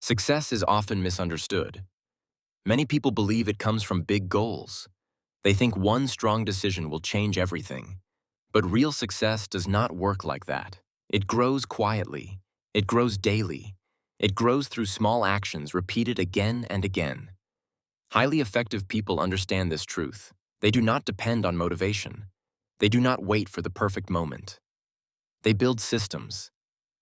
Success is often misunderstood. Many people believe it comes from big goals. They think one strong decision will change everything. But real success does not work like that. It grows quietly. It grows daily. It grows through small actions repeated again and again. Highly effective people understand this truth. They do not depend on motivation. They do not wait for the perfect moment. They build systems.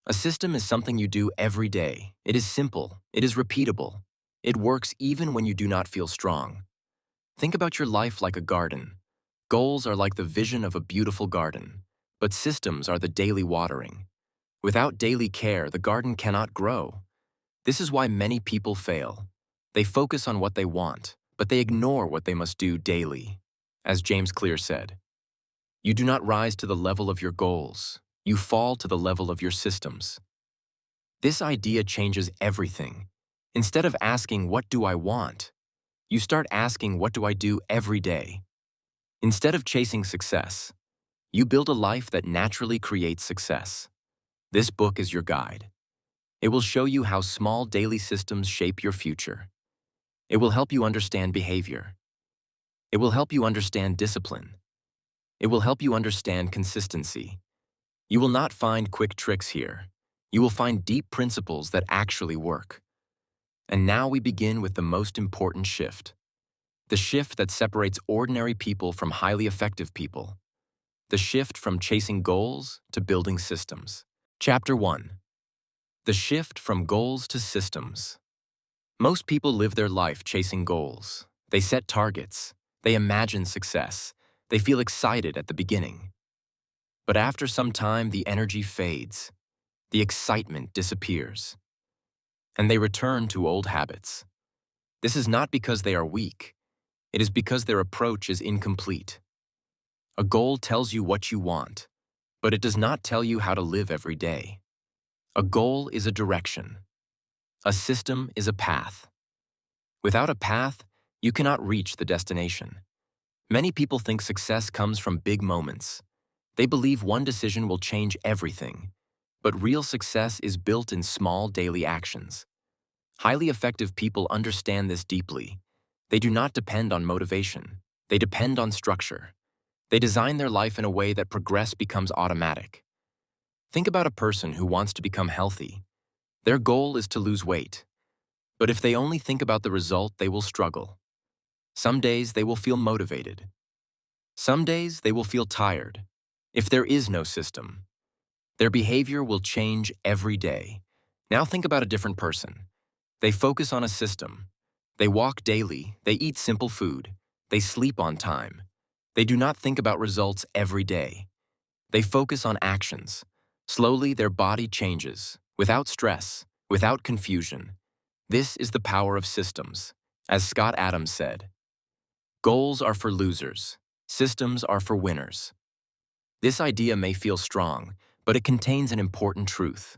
A system is something you do every day. It is simple. It is repeatable. It works even when you do not feel strong. Think about your life like a garden. Goals are like the vision of a beautiful garden, but systems are the daily watering. Without daily care, the garden cannot grow. This is why many people fail. They focus on what they want, but they ignore what they must do daily. As James Clear said, "You do not rise to the level of your goals. You fall to the level of your systems." This idea changes everything. Instead of asking, "What do I want?" you start asking, "What do I do every day?" Instead of chasing success, you build a life that naturally creates success. This book is your guide. It will show you how small daily systems shape your future. It will help you understand behavior. It will help you understand discipline. It will help you understand consistency. You will not find quick tricks here. You will find deep principles that actually work. And now we begin with the most important shift. The shift that separates ordinary people from highly effective people. The shift from chasing goals to building systems. Chapter 1. The shift from goals to systems. Most people live their life chasing goals. They set targets. They imagine success. They feel excited at the beginning. But after some time, the energy fades. The excitement disappears. And they return to old habits. This is not because they are weak. It is because their approach is incomplete. A goal tells you what you want, but it does not tell you how to live every day. A goal is a direction. A system is a path. Without a path, you cannot reach the destination. Many people think success comes from big moments. They believe one decision will change everything. But real success is built in small daily actions. Highly effective people understand this deeply. They do not depend on motivation. They depend on structure. They design their life in a way that progress becomes automatic. Think about a person who wants to become healthy. Their goal is to lose weight. But if they only think about the result, they will struggle. Some days they will feel motivated. Some days they will feel tired. If there is no system, their behavior will change every day. Now think about a different person. They focus on a system. They walk daily. They eat simple food. They sleep on time. They do not think about results every day. They focus on actions. Slowly, their body changes, without stress, without confusion. This is the power of systems. As Scott Adams said, "Goals are for losers. Systems are for winners." This idea may feel strong, but it contains an important truth.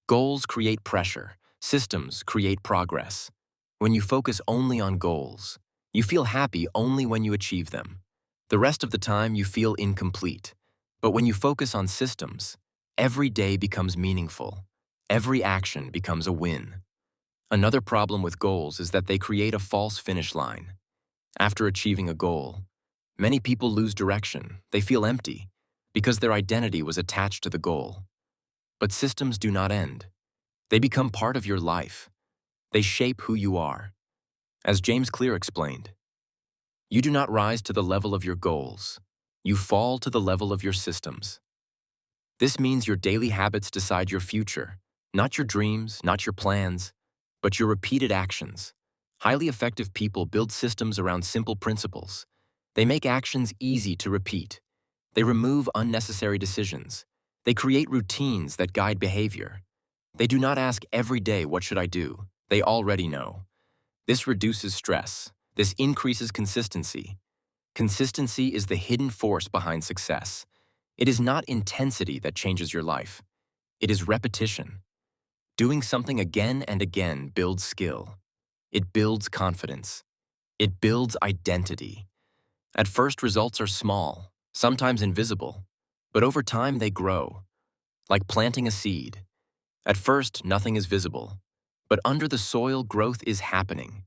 Goals create pressure. Systems create progress. When you focus only on goals, you feel happy only when you achieve them. The rest of the time, you feel incomplete. But when you focus on systems, every day becomes meaningful. Every action becomes a win. Another problem with goals is that they create a false finish line. After achieving a goal, many people lose direction. They feel empty because their identity was attached to the goal. But systems do not end. They become part of your life. They shape who you are. As James Clear explained, you do not rise to the level of your goals. You fall to the level of your systems. This means your daily habits decide your future, not your dreams, not your plans, but your repeated actions. Highly effective people build systems around simple principles. They make actions easy to repeat. They remove unnecessary decisions. They create routines that guide behavior. They do not ask every day, "What should I do?" They already know. This reduces stress. This increases consistency. Consistency is the hidden force behind success. It is not intensity that changes your life. It is repetition. Doing something again and again builds skill. It builds confidence. It builds identity. At first, results are small, sometimes invisible, but over time they grow. Like planting a seed. At first, nothing is visible, But under the soil, growth is happening.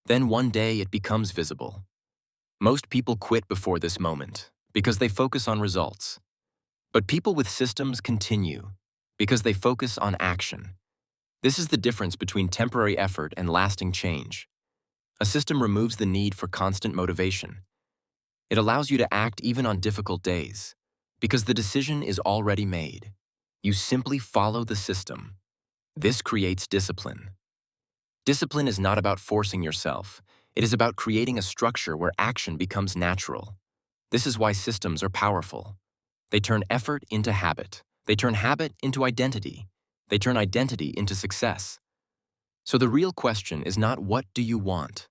Then one day it becomes visible. Most people quit before this moment because they focus on results. But people with systems continue because they focus on action. This is the difference between temporary effort and lasting change. A system removes the need for constant motivation. It allows you to act even on difficult days because the decision is already made. You simply follow the system. This creates discipline. Discipline is not about forcing yourself. It is about creating a structure where action becomes natural. This is why systems are powerful. They turn effort into habit. They turn habit into identity. They turn identity into success. So the real question is not what do you want?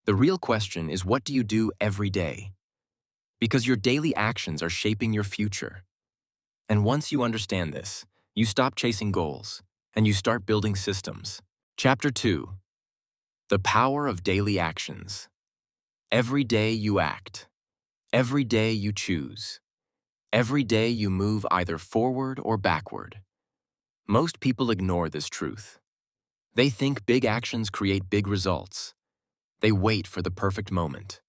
The real question is what do you do every day? Because your daily actions are shaping your future. And once you understand this, you stop chasing goals and you start building systems. Chapter 2. The Power of Daily Actions. Every day you act. Every day you choose. Every day you move either forward or backward. Most people ignore this truth. They think big actions create big results. They wait for the perfect moment.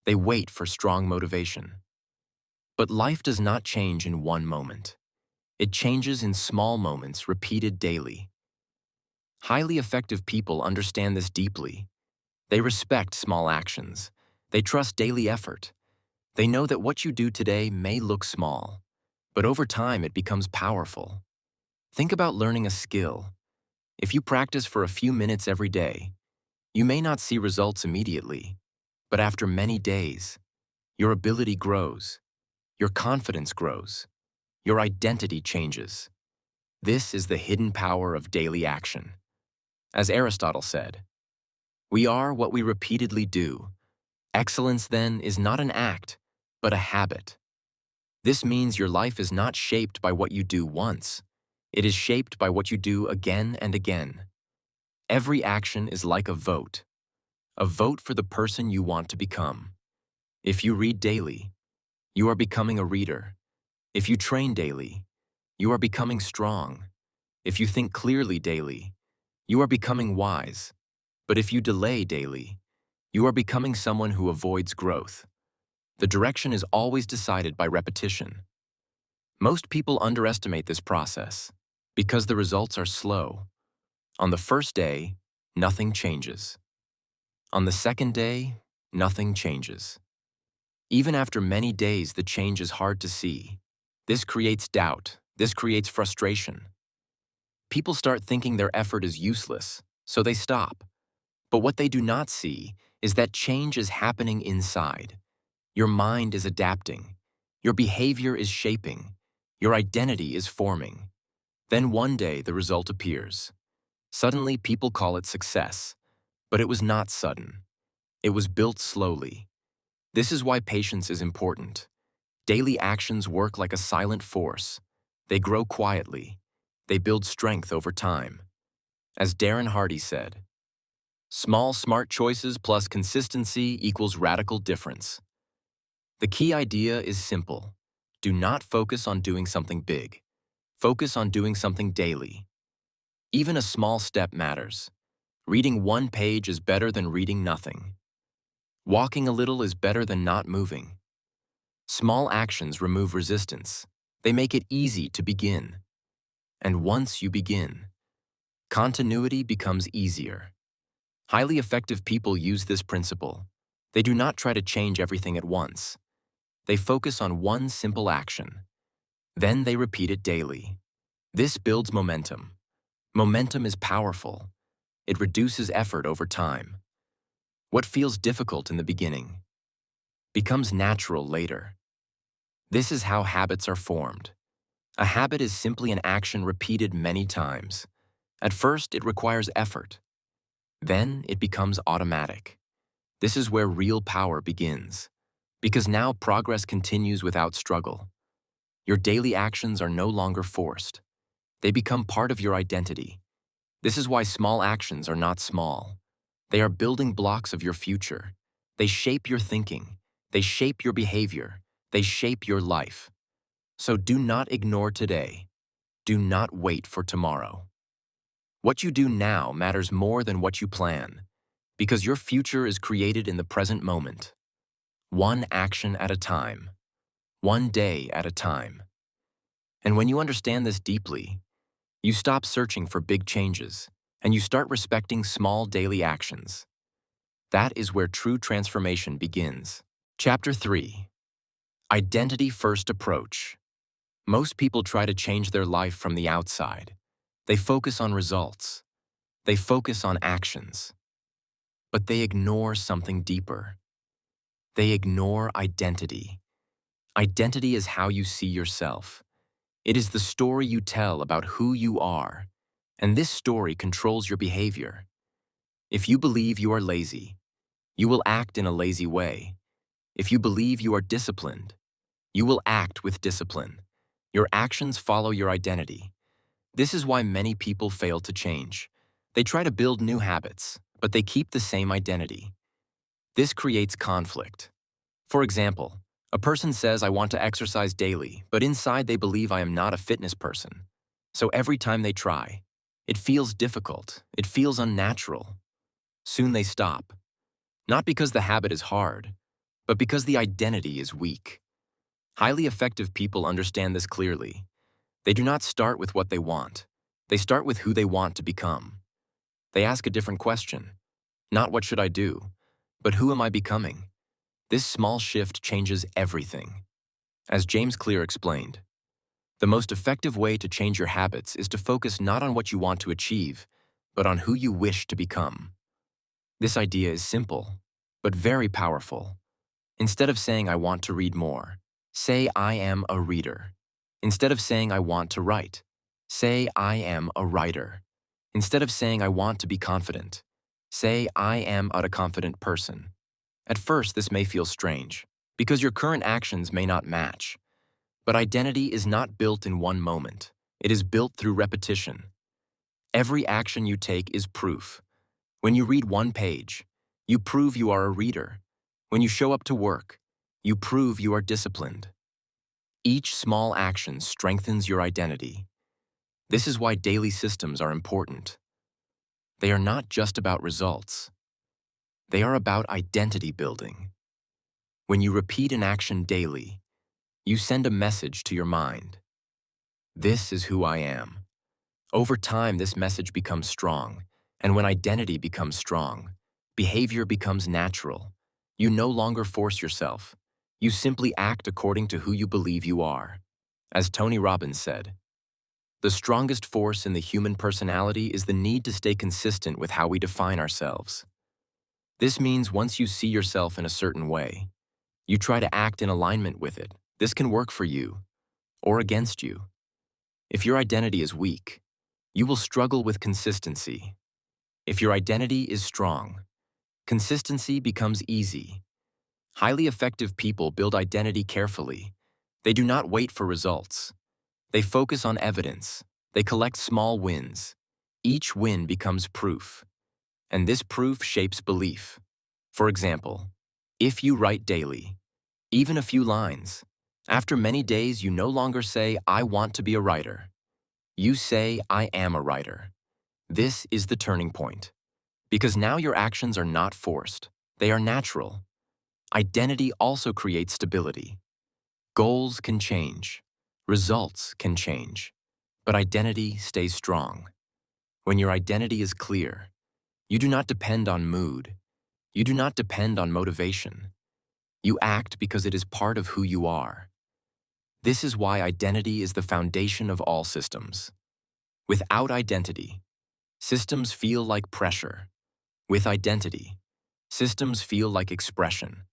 They wait for strong motivation. But life does not change in one moment. It changes in small moments repeated daily. Highly effective people understand this deeply. They respect small actions. They trust daily effort. They know that what you do today may look small, but over time it becomes powerful. Think about learning a skill. If you practice for a few minutes every day, you may not see results immediately, but after many days, your ability grows, your confidence grows, your identity changes. This is the hidden power of daily action. As Aristotle said, we are what we repeatedly do. Excellence, then, is not an act, but a habit. This means your life is not shaped by what you do once. It is shaped by what you do again and again. Every action is like a vote for the person you want to become. If you read daily, you are becoming a reader. If you train daily, you are becoming strong. If you think clearly daily, you are becoming wise. But if you delay daily, you are becoming someone who avoids growth. The direction is always decided by repetition. Most people underestimate this process because the results are slow. On the first day, nothing changes. On the second day, nothing changes. Even after many days, the change is hard to see. This creates doubt. This creates frustration. People start thinking their effort is useless, so they stop. But what they do not see is that change is happening inside. Your mind is adapting. Your behavior is shaping. Your identity is forming. Then one day the result appears. Suddenly people call it success. But it was not sudden. It was built slowly. This is why patience is important. Daily actions work like a silent force. They grow quietly. They build strength over time. As Darren Hardy said, small, smart choices plus consistency equals radical difference. The key idea is simple. Do not focus on doing something big. Focus on doing something daily. Even a small step matters. Reading one page is better than reading nothing. Walking a little is better than not moving. Small actions remove resistance. They make it easy to begin. And once you begin, continuity becomes easier. Highly effective people use this principle. They do not try to change everything at once. They focus on one simple action. Then they repeat it daily. This builds momentum. Momentum is powerful. It reduces effort over time. What feels difficult in the beginning becomes natural later. This is how habits are formed. A habit is simply an action repeated many times. At first, it requires effort. Then, it becomes automatic. This is where real power begins, because now progress continues without struggle. Your daily actions are no longer forced. They become part of your identity. This is why small actions are not small. They are building blocks of your future. They shape your thinking. They shape your behavior. They shape your life. So do not ignore today. Do not wait for tomorrow. What you do now matters more than what you plan, because your future is created in the present moment, one action at a time, one day at a time. And when you understand this deeply, you stop searching for big changes, and you start respecting small daily actions. That is where true transformation begins. Chapter 3. Identity First Approach. Most people try to change their life from the outside. They focus on results. They focus on actions. But they ignore something deeper. They ignore identity. Identity is how you see yourself. It is the story you tell about who you are, and this story controls your behavior. If you believe you are lazy, you will act in a lazy way. If you believe you are disciplined, you will act with discipline. Your actions follow your identity. This is why many people fail to change. They try to build new habits, but they keep the same identity. This creates conflict. For example, a person says, "I want to exercise daily," but inside they believe I am not a fitness person. So every time they try, it feels difficult, it feels unnatural. Soon they stop. Not because the habit is hard, but because the identity is weak. Highly effective people understand this clearly. They do not start with what they want. They start with who they want to become. They ask a different question. Not what should I do, but who am I becoming? This small shift changes everything. As James Clear explained, the most effective way to change your habits is to focus not on what you want to achieve, but on who you wish to become. This idea is simple, but very powerful. Instead of saying, "I want to read more," say, "I am a reader." Instead of saying, "I want to write," say, "I am a writer." Instead of saying, "I want to be confident," say, "I am a confident person." At first, this may feel strange, because your current actions may not match. But identity is not built in one moment. It is built through repetition. Every action you take is proof. When you read one page, you prove you are a reader. When you show up to work, you prove you are disciplined. Each small action strengthens your identity. This is why daily systems are important. They are not just about results. They are about identity building. When you repeat an action daily, you send a message to your mind. This is who I am. Over time, this message becomes strong, and when identity becomes strong, behavior becomes natural. You no longer force yourself. You simply act according to who you believe you are. As Tony Robbins said, "The strongest force in the human personality is the need to stay consistent with how we define ourselves." This means once you see yourself in a certain way, you try to act in alignment with it. This can work for you or against you. If your identity is weak, you will struggle with consistency. If your identity is strong, consistency becomes easy. Highly effective people build identity carefully. They do not wait for results. They focus on evidence. They collect small wins. Each win becomes proof, and this proof shapes belief. For example, if you write daily, even a few lines, after many days you no longer say, "I want to be a writer." You say, "I am a writer." This is the turning point. Because now your actions are not forced. They are natural. Identity also creates stability. Goals can change. Results can change. But identity stays strong. When your identity is clear, you do not depend on mood. You do not depend on motivation. You act because it is part of who you are. This is why identity is the foundation of all systems. Without identity, systems feel like pressure. With identity, systems feel like expression.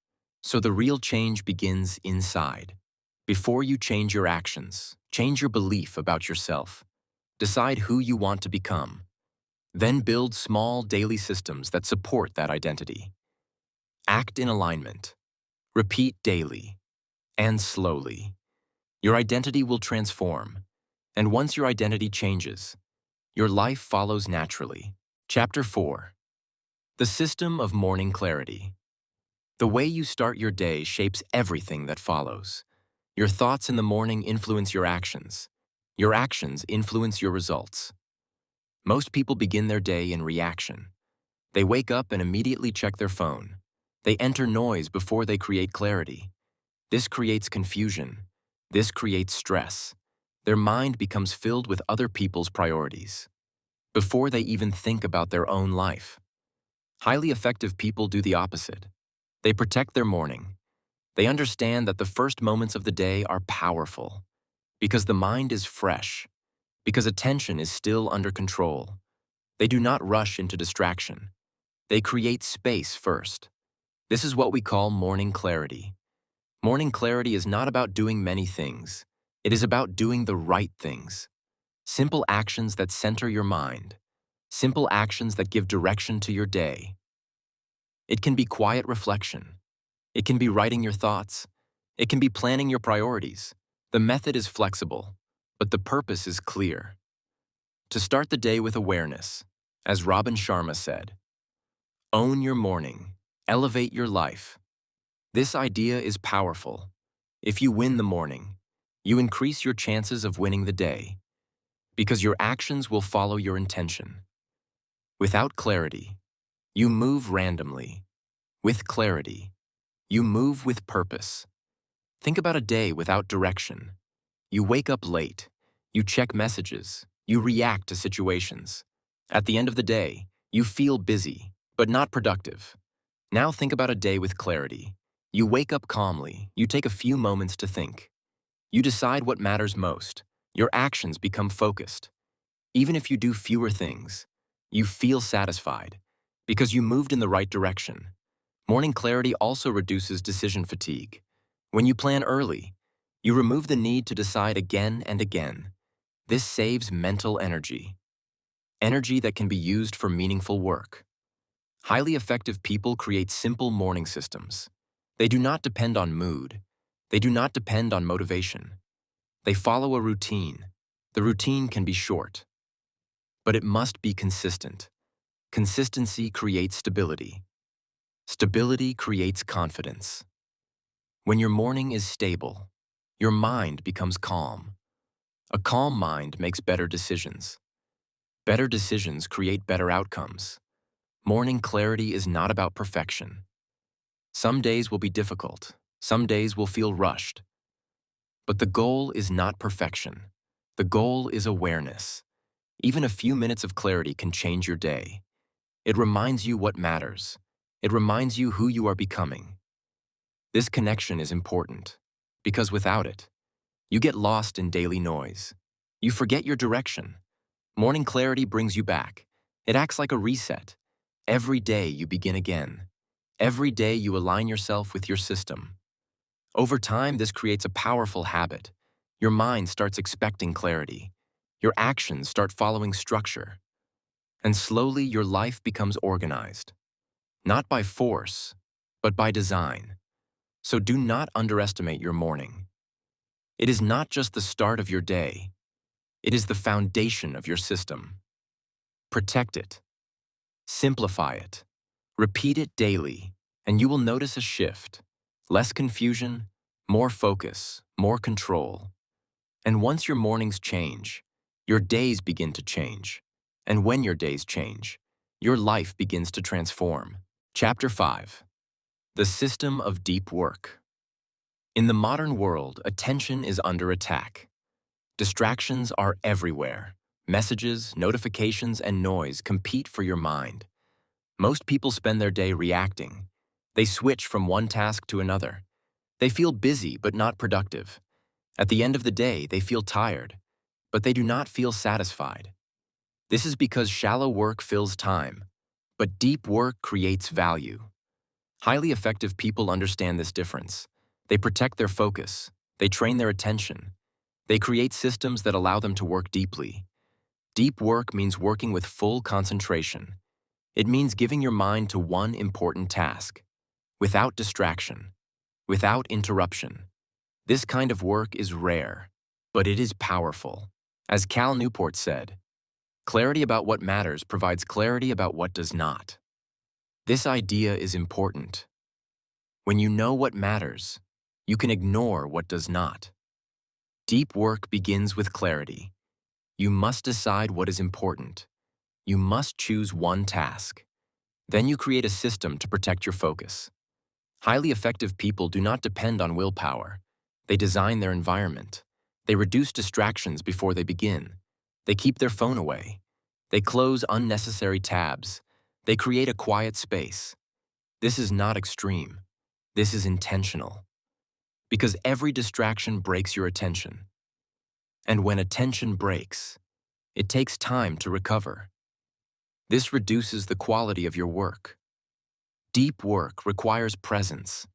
So the real change begins inside. Before you change your actions, change your belief about yourself. Decide who you want to become. Then build small daily systems that support that identity. Act in alignment. Repeat daily and slowly. Your identity will transform. And once your identity changes, your life follows naturally. Chapter 4. The System of Morning Clarity. The way you start your day shapes everything that follows. Your thoughts in the morning influence your actions. Your actions influence your results. Most people begin their day in reaction. They wake up and immediately check their phone. They enter noise before they create clarity. This creates confusion. This creates stress. Their mind becomes filled with other people's priorities before they even think about their own life. Highly effective people do the opposite. They protect their morning. They understand that the first moments of the day are powerful because the mind is fresh, because attention is still under control. They do not rush into distraction. They create space first. This is what we call morning clarity. Morning clarity is not about doing many things. It is about doing the right things. Simple actions that center your mind. Simple actions that give direction to your day. It can be quiet reflection. It can be writing your thoughts. It can be planning your priorities. The method is flexible, but the purpose is clear. To start the day with awareness, as Robin Sharma said, own your morning, elevate your life. This idea is powerful. If you win the morning, you increase your chances of winning the day, because your actions will follow your intention. Without clarity, you move randomly. With clarity, you move with purpose. Think about a day without direction. You wake up late. You check messages. You react to situations. At the end of the day, you feel busy, but not productive. Now think about a day with clarity. You wake up calmly. You take a few moments to think. You decide what matters most. Your actions become focused. Even if you do fewer things, you feel satisfied because you moved in the right direction. Morning clarity also reduces decision fatigue. When you plan early, you remove the need to decide again and again. This saves mental energy, energy that can be used for meaningful work. Highly effective people create simple morning systems. They do not depend on mood. They do not depend on motivation. They follow a routine. The routine can be short, but it must be consistent. Consistency creates stability. Stability creates confidence. When your morning is stable, your mind becomes calm. A calm mind makes better decisions. Better decisions create better outcomes. Morning clarity is not about perfection. Some days will be difficult. Some days will feel rushed. But the goal is not perfection. The goal is awareness. Even a few minutes of clarity can change your day. It reminds you what matters. It reminds you who you are becoming. This connection is important, because without it, you get lost in daily noise. You forget your direction. Morning clarity brings you back. It acts like a reset. Every day you begin again. Every day you align yourself with your system. Over time, this creates a powerful habit. Your mind starts expecting clarity. Your actions start following structure. And slowly your life becomes organized. Not by force, but by design. So do not underestimate your morning. It is not just the start of your day. It is the foundation of your system. Protect it. Simplify it. Repeat it daily, and you will notice a shift. Less confusion, more focus, more control. And once your mornings change, your days begin to change. And when your days change, your life begins to transform. Chapter 5. The System of Deep Work. In the modern world, attention is under attack. Distractions are everywhere. Messages, notifications, and noise compete for your mind. Most people spend their day reacting. They switch from one task to another. They feel busy but not productive. At the end of the day, they feel tired, but they do not feel satisfied. This is because shallow work fills time, but deep work creates value. Highly effective people understand this difference. They protect their focus. They train their attention. They create systems that allow them to work deeply. Deep work means working with full concentration. It means giving your mind to one important task, without distraction, without interruption. This kind of work is rare, but it is powerful. As Cal Newport said, clarity about what matters provides clarity about what does not. This idea is important. When you know what matters, you can ignore what does not. Deep work begins with clarity. You must decide what is important. You must choose one task. Then you create a system to protect your focus. Highly effective people do not depend on willpower. They design their environment. They reduce distractions before they begin. They keep their phone away. They close unnecessary tabs. They create a quiet space. This is not extreme. This is intentional. Because every distraction breaks your attention. And when attention breaks, it takes time to recover. This reduces the quality of your work. Deep work requires presence.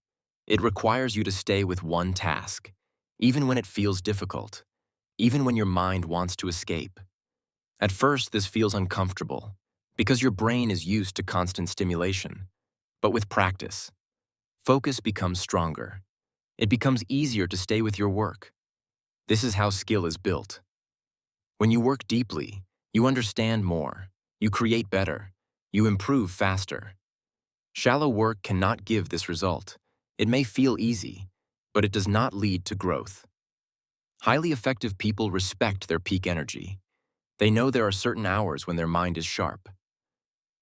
It requires you to stay with one task, even when it feels difficult, even when your mind wants to escape. At first, this feels uncomfortable, because your brain is used to constant stimulation. But with practice, focus becomes stronger. It becomes easier to stay with your work. This is how skill is built. When you work deeply, you understand more, you create better, you improve faster. Shallow work cannot give this result. It may feel easy, but it does not lead to growth. Highly effective people respect their peak energy. They know there are certain hours when their mind is sharp.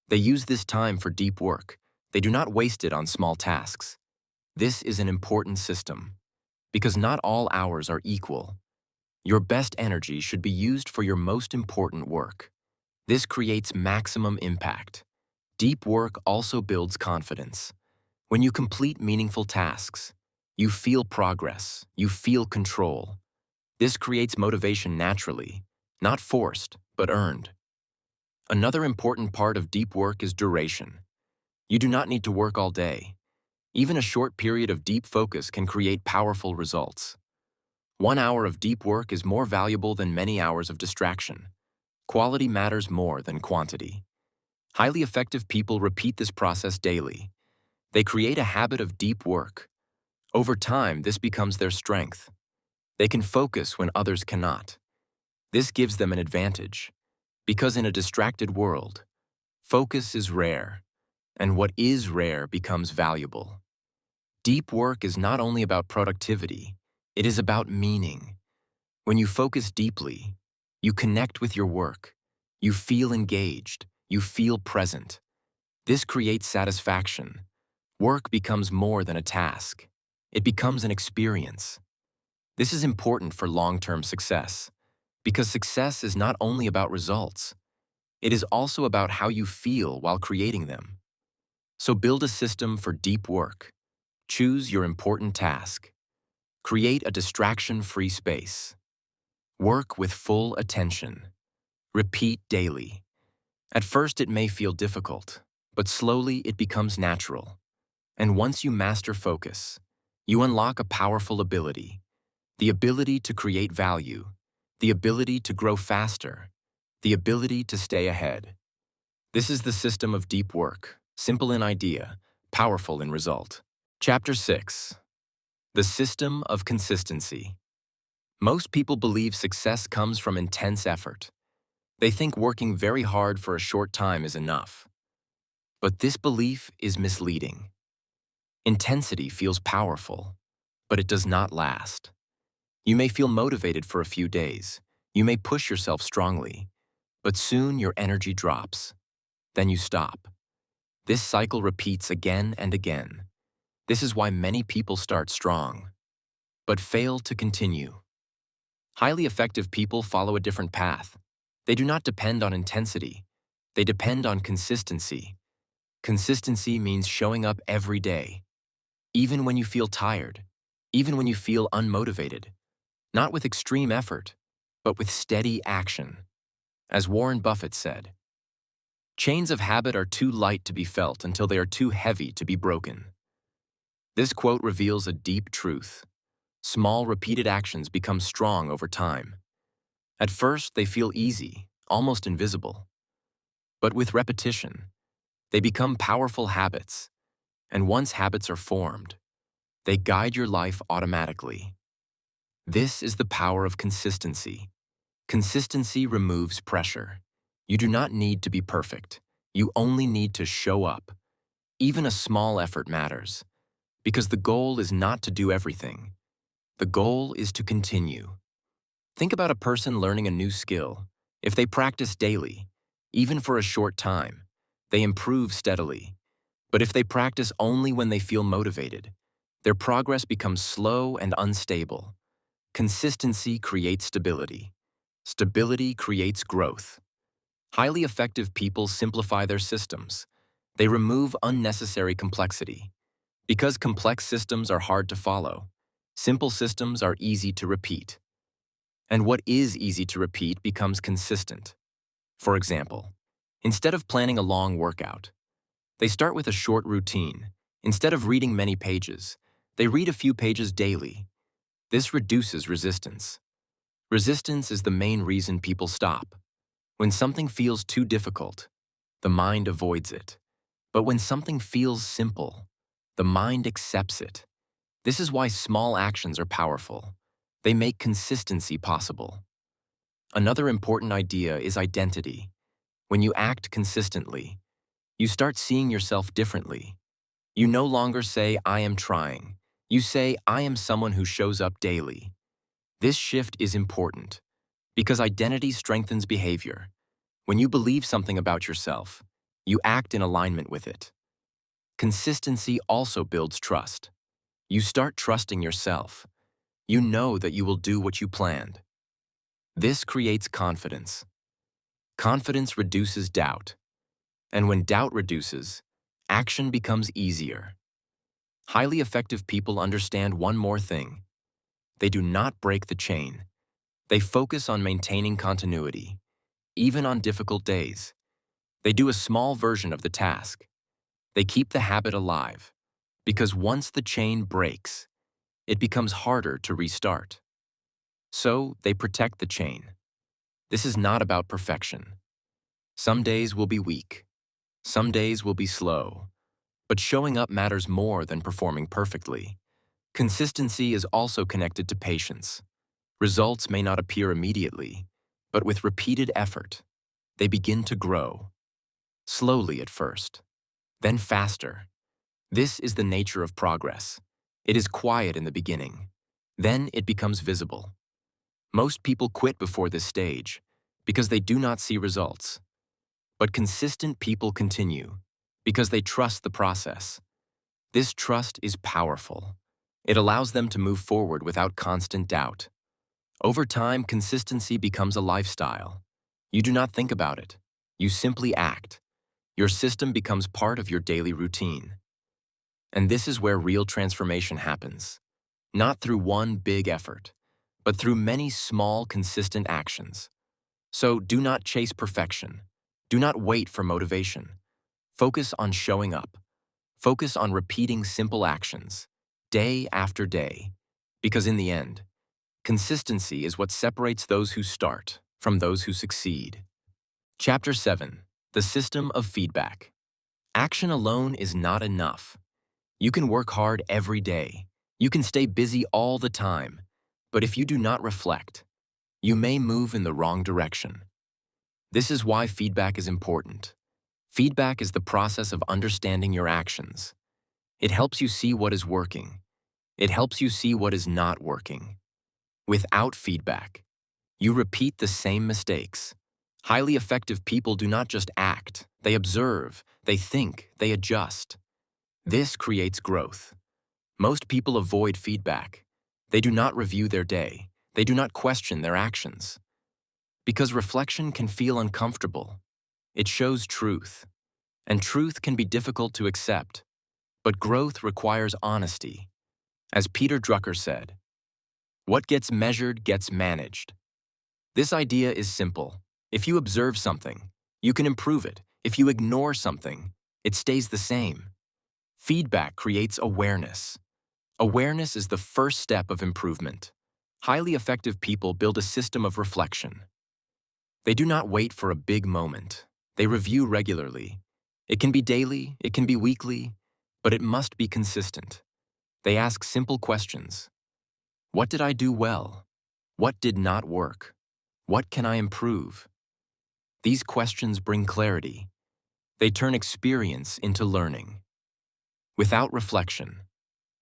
They use this time for deep work. They do not waste it on small tasks. This is an important system, because not all hours are equal. Your best energy should be used for your most important work. This creates maximum impact. Deep work also builds confidence. When you complete meaningful tasks, you feel progress, you feel control. This creates motivation naturally, not forced, but earned. Another important part of deep work is duration. You do not need to work all day. Even a short period of deep focus can create powerful results. 1 hour of deep work is more valuable than many hours of distraction. Quality matters more than quantity. Highly effective people repeat this process daily. They create a habit of deep work. Over time, this becomes their strength. They can focus when others cannot. This gives them an advantage, because in a distracted world, focus is rare, and what is rare becomes valuable. Deep work is not only about productivity, it is about meaning. When you focus deeply, you connect with your work. You feel engaged. You feel present. This creates satisfaction. Work becomes more than a task. It becomes an experience. This is important for long-term success, because success is not only about results, it is also about how you feel while creating them. So build a system for deep work. Choose your important task. Create a distraction-free space. Work with full attention. Repeat daily. At first it may feel difficult, but slowly it becomes natural. And once you master focus, you unlock a powerful ability. The ability to create value. The ability to grow faster. The ability to stay ahead. This is the system of deep work, simple in idea, powerful in result. Chapter 6. The System of Consistency. Most people believe success comes from intense effort. They think working very hard for a short time is enough. But this belief is misleading. Intensity feels powerful, but it does not last. You may feel motivated for a few days. You may push yourself strongly, but soon your energy drops. Then you stop. This cycle repeats again and again. This is why many people start strong, but fail to continue. Highly effective people follow a different path. They do not depend on intensity. They depend on consistency. Consistency means showing up every day, even when you feel tired, even when you feel unmotivated, not with extreme effort, but with steady action. As Warren Buffett said, "Chains of habit are too light to be felt until they are too heavy to be broken." This quote reveals a deep truth. Small, repeated actions become strong over time. At first, they feel easy, almost invisible. But with repetition, they become powerful habits. And once habits are formed, they guide your life automatically. This is the power of consistency. Consistency removes pressure. You do not need to be perfect. You only need to show up. Even a small effort matters, because the goal is not to do everything. The goal is to continue. Think about a person learning a new skill. If they practice daily, Even for a short time, they improve steadily. But if they practice only when they feel motivated, their progress becomes slow and unstable. Consistency creates stability. Stability creates growth. Highly effective people simplify their systems. They remove unnecessary complexity. Because complex systems are hard to follow, simple systems are easy to repeat. And what is easy to repeat becomes consistent. For example, instead of planning a long workout, they start with a short routine. Instead of reading many pages, they read a few pages daily. This reduces resistance. Resistance is the main reason people stop. When something feels too difficult, the mind avoids it. But when something feels simple, the mind accepts it. This is why small actions are powerful. They make consistency possible. Another important idea is identity. When you act consistently, you start seeing yourself differently. You no longer say, "I am trying." You say, "I am someone who shows up daily." This shift is important because identity strengthens behavior. When you believe something about yourself, you act in alignment with it. Consistency also builds trust. You start trusting yourself. You know that you will do what you planned. This creates confidence. Confidence reduces doubt. And when doubt reduces, action becomes easier. Highly effective people understand one more thing. They do not break the chain. They focus on maintaining continuity, even on difficult days. They do a small version of the task. They keep the habit alive, because once the chain breaks, it becomes harder to restart. So they protect the chain. This is not about perfection. Some days will be weak. Some days will be slow. But showing up matters more than performing perfectly. Consistency is also connected to patience. Results may not appear immediately, but with repeated effort, they begin to grow. Slowly at first, then faster. This is the nature of progress. It is quiet in the beginning. Then it becomes visible. Most people quit before this stage because they do not see results. But consistent people continue because they trust the process. This trust is powerful. It allows them to move forward without constant doubt. Over time, consistency becomes a lifestyle. You do not think about it. You simply act. Your system becomes part of your daily routine. And this is where real transformation happens. Not through one big effort, but through many small, consistent actions. So do not chase perfection. Do not wait for motivation. Focus on showing up. Focus on repeating simple actions, day after day. Because in the end, consistency is what separates those who start from those who succeed. Chapter 7. The System of Feedback. Action alone is not enough. You can work hard every day. You can stay busy all the time. But if you do not reflect, you may move in the wrong direction. This is why feedback is important. Feedback is the process of understanding your actions. It helps you see what is working. It helps you see what is not working. Without feedback, you repeat the same mistakes. Highly effective people do not just act, they observe, they think, they adjust. This creates growth. Most people avoid feedback. They do not review their day. They do not question their actions. Because reflection can feel uncomfortable. It shows truth. And truth can be difficult to accept. But growth requires honesty. As Peter Drucker said, "What gets measured gets managed." This idea is simple. If you observe something, you can improve it. If you ignore something, it stays the same. Feedback creates awareness. Awareness is the first step of improvement. Highly effective people build a system of reflection. They do not wait for a big moment. They review regularly. It can be daily, it can be weekly, but it must be consistent. They ask simple questions. What did I do well? What did not work? What can I improve? These questions bring clarity. They turn experience into learning. Without reflection,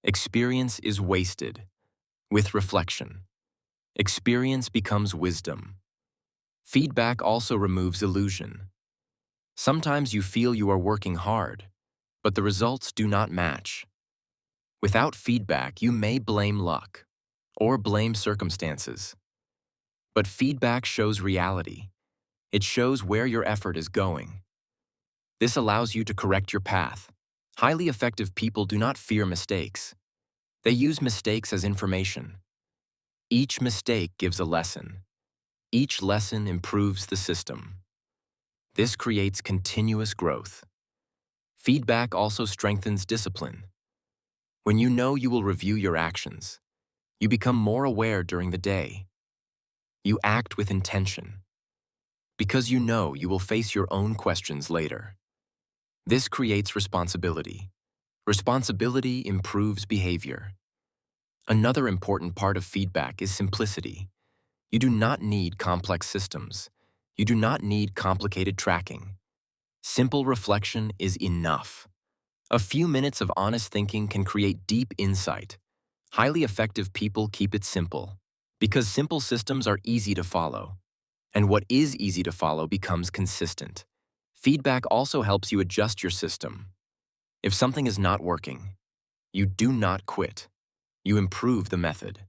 experience is wasted. With reflection, experience becomes wisdom. Feedback also removes illusion. Sometimes you feel you are working hard, but the results do not match. Without feedback, you may blame luck or blame circumstances. But feedback shows reality. It shows where your effort is going. This allows you to correct your path. Highly effective people do not fear mistakes. They use mistakes as information. Each mistake gives a lesson. Each lesson improves the system. This creates continuous growth. Feedback also strengthens discipline. When you know you will review your actions, you become more aware during the day. You act with intention, because you know you will face your own questions later. This creates responsibility. Responsibility improves behavior. Another important part of feedback is simplicity. You do not need complex systems. You do not need complicated tracking. Simple reflection is enough. A few minutes of honest thinking can create deep insight. Highly effective people keep it simple, because simple systems are easy to follow. And what is easy to follow becomes consistent. Feedback also helps you adjust your system. If something is not working, you do not quit. You improve the method.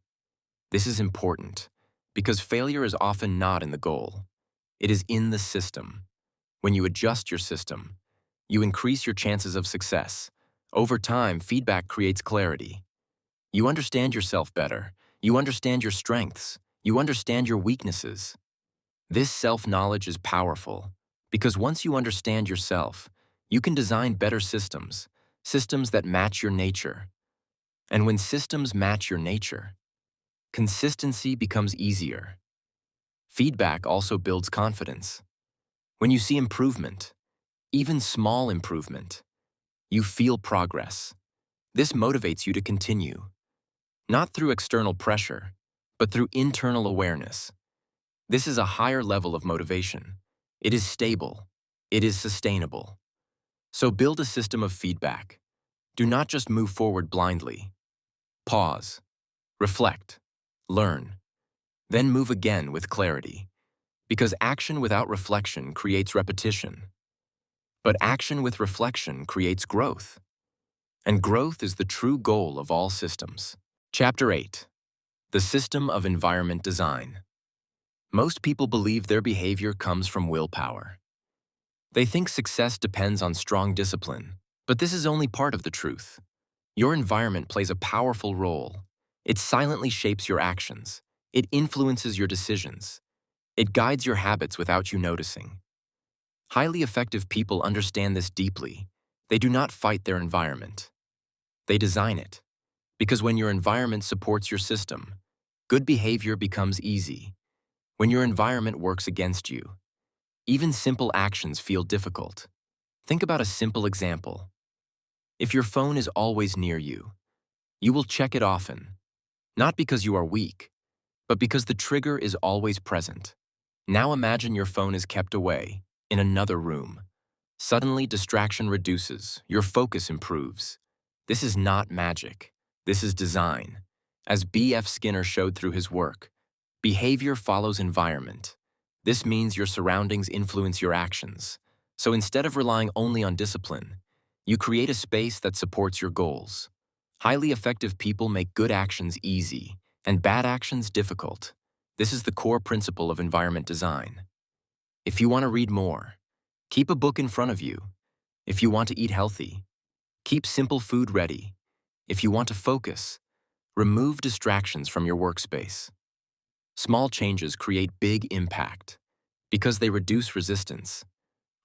This is important, because failure is often not in the goal. It is in the system. When you adjust your system, you increase your chances of success. Over time, feedback creates clarity. You understand yourself better. You understand your strengths. You understand your weaknesses. This self-knowledge is powerful, because once you understand yourself, you can design better systems, systems that match your nature. And when systems match your nature, consistency becomes easier. Feedback also builds confidence. When you see improvement, even small improvement, you feel progress. This motivates you to continue, not through external pressure, but through internal awareness. This is a higher level of motivation. It is stable. It is sustainable. So build a system of feedback. Do not just move forward blindly. Pause, reflect, learn, then move again with clarity. Because action without reflection creates repetition. But action with reflection creates growth. And growth is the true goal of all systems. Chapter 8. The System of Environment Design. Most people believe their behavior comes from willpower. They think success depends on strong discipline, but this is only part of the truth. Your environment plays a powerful role. It silently shapes your actions. It influences your decisions. It guides your habits without you noticing. Highly effective people understand this deeply. They do not fight their environment. They design it. Because when your environment supports your system, good behavior becomes easy. When your environment works against you, even simple actions feel difficult. Think about a simple example. If your phone is always near you will check it often, not because you are weak, but because the trigger is always present. Now imagine your phone is kept away, in another room. Suddenly, distraction reduces, your focus improves. This is not magic. This is design. As B.F. Skinner showed through his work, behavior follows environment. This means your surroundings influence your actions. So instead of relying only on discipline, you create a space that supports your goals. Highly effective people make good actions easy and bad actions difficult. This is the core principle of environment design. If you want to read more, keep a book in front of you. If you want to eat healthy, keep simple food ready. If you want to focus, remove distractions from your workspace. Small changes create big impact because they reduce resistance.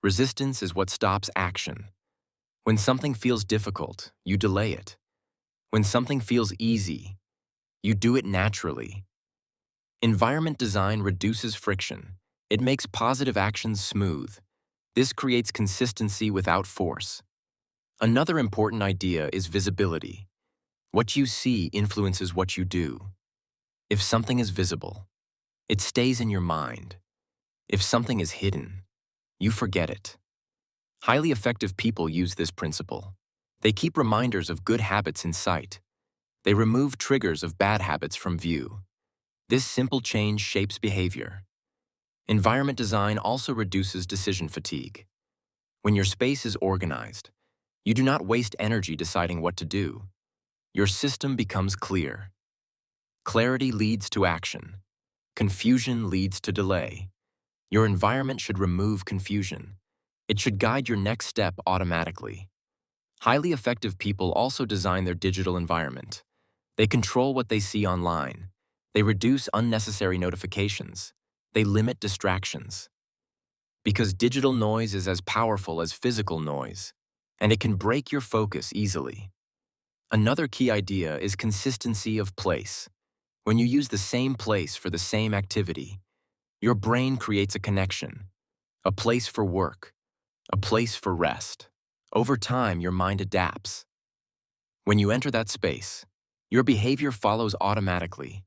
Resistance is what stops action. When something feels difficult, you delay it. When something feels easy, you do it naturally. Environment design reduces friction. It makes positive actions smooth. This creates consistency without force. Another important idea is visibility. What you see influences what you do. If something is visible, it stays in your mind. If something is hidden, you forget it. Highly effective people use this principle. They keep reminders of good habits in sight. They remove triggers of bad habits from view. This simple change shapes behavior. Environment design also reduces decision fatigue. When your space is organized, you do not waste energy deciding what to do. Your system becomes clear. Clarity leads to action. Confusion leads to delay. Your environment should remove confusion. It should guide your next step automatically. Highly effective people also design their digital environment. They control what they see online. They reduce unnecessary notifications. They limit distractions. Because digital noise is as powerful as physical noise, and it can break your focus easily. Another key idea is consistency of place. When you use the same place for the same activity, your brain creates a connection, a place for work, a place for rest. Over time, your mind adapts. When you enter that space, your behavior follows automatically.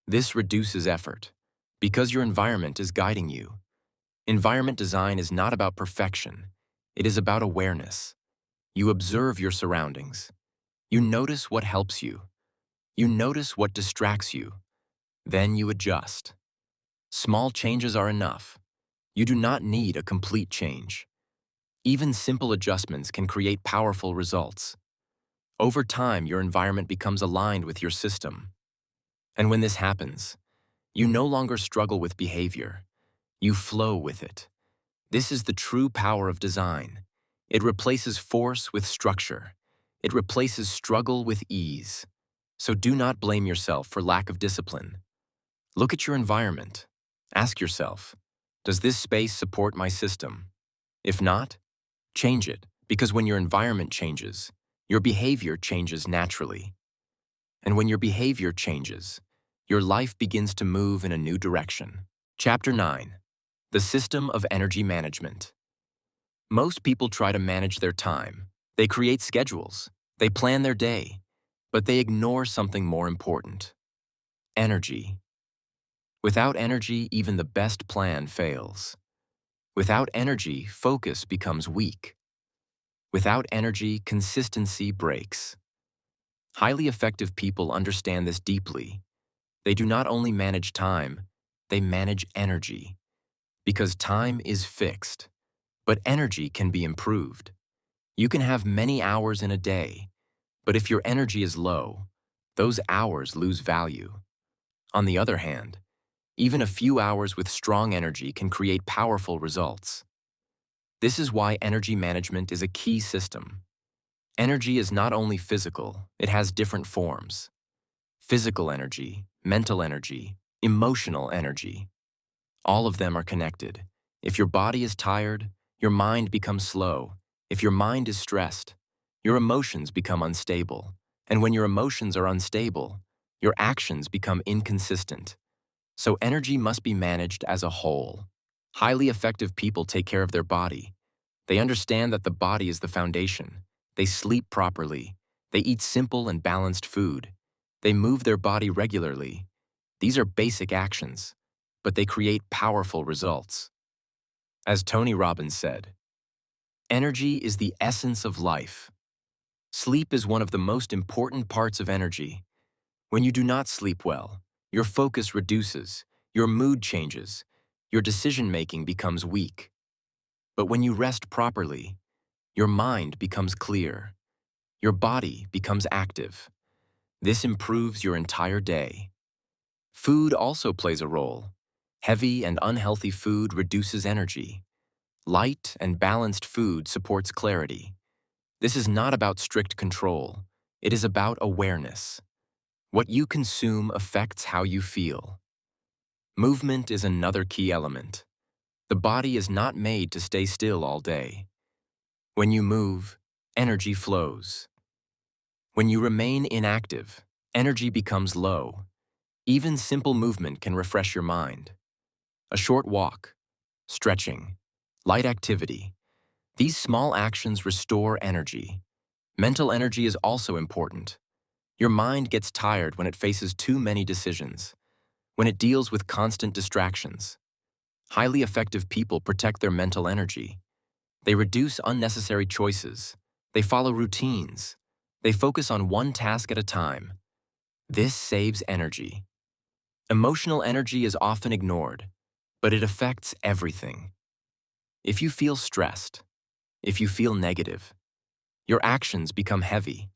This reduces effort, because your environment is guiding you. Environment design is not about perfection. It is about awareness. You observe your surroundings. You notice what helps you. You notice what distracts you. Then you adjust. Small changes are enough. You do not need a complete change. Even simple adjustments can create powerful results. Over time, your environment becomes aligned with your system. And when this happens, you no longer struggle with behavior. You flow with it. This is the true power of design. It replaces force with structure. It replaces struggle with ease. So do not blame yourself for lack of discipline. Look at your environment. Ask yourself, does this space support my system? If not, change it, because when your environment changes, your behavior changes naturally. And when your behavior changes, your life begins to move in a new direction. Chapter 9. The System of Energy Management. Most people try to manage their time. They create schedules. They plan their day. But they ignore something more important: energy. Without energy, even the best plan fails. Without energy, focus becomes weak. Without energy, consistency breaks. Highly effective people understand this deeply. They do not only manage time, they manage energy. Because time is fixed, but energy can be improved. You can have many hours in a day, but if your energy is low, those hours lose value. On the other hand, even a few hours with strong energy can create powerful results. This is why energy management is a key system. Energy is not only physical, it has different forms. Physical energy, mental energy, emotional energy. All of them are connected. If your body is tired, your mind becomes slow. If your mind is stressed, your emotions become unstable. And when your emotions are unstable, your actions become inconsistent. So energy must be managed as a whole. Highly effective people take care of their body. They understand that the body is the foundation. They sleep properly. They eat simple and balanced food. They move their body regularly. These are basic actions, but they create powerful results. As Tony Robbins said, energy is the essence of life. Sleep is one of the most important parts of energy. When you do not sleep well, your focus reduces, your mood changes, your decision-making becomes weak. But when you rest properly, your mind becomes clear. Your body becomes active. This improves your entire day. Food also plays a role. Heavy and unhealthy food reduces energy. Light and balanced food supports clarity. This is not about strict control. It is about awareness. What you consume affects how you feel. Movement is another key element. The body is not made to stay still all day. When you move, energy flows. When you remain inactive, energy becomes low. Even simple movement can refresh your mind. A short walk, stretching, light activity. These small actions restore energy. Mental energy is also important. Your mind gets tired when it faces too many decisions, when it deals with constant distractions. Highly effective people protect their mental energy. They reduce unnecessary choices. They follow routines. They focus on one task at a time. This saves energy. Emotional energy is often ignored, but it affects everything. If you feel stressed, If you feel negative, your actions become heavy.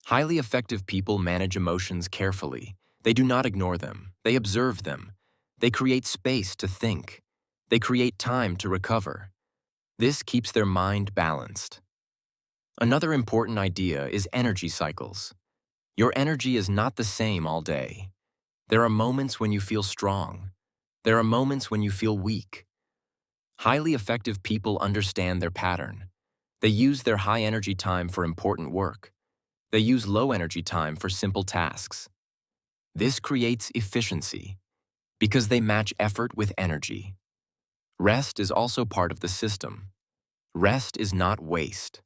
Highly effective people manage emotions carefully. They do not ignore them. They observe them. They create space to think. They create time to recover. This keeps their mind balanced. Another important idea is energy cycles. Your energy is not the same all day. There are moments when you feel strong. There are moments when you feel weak. Highly effective people understand their pattern. They use their high energy time for important work. They use low energy time for simple tasks. This creates efficiency because they match effort with energy. Rest is also part of the system. Rest is not waste.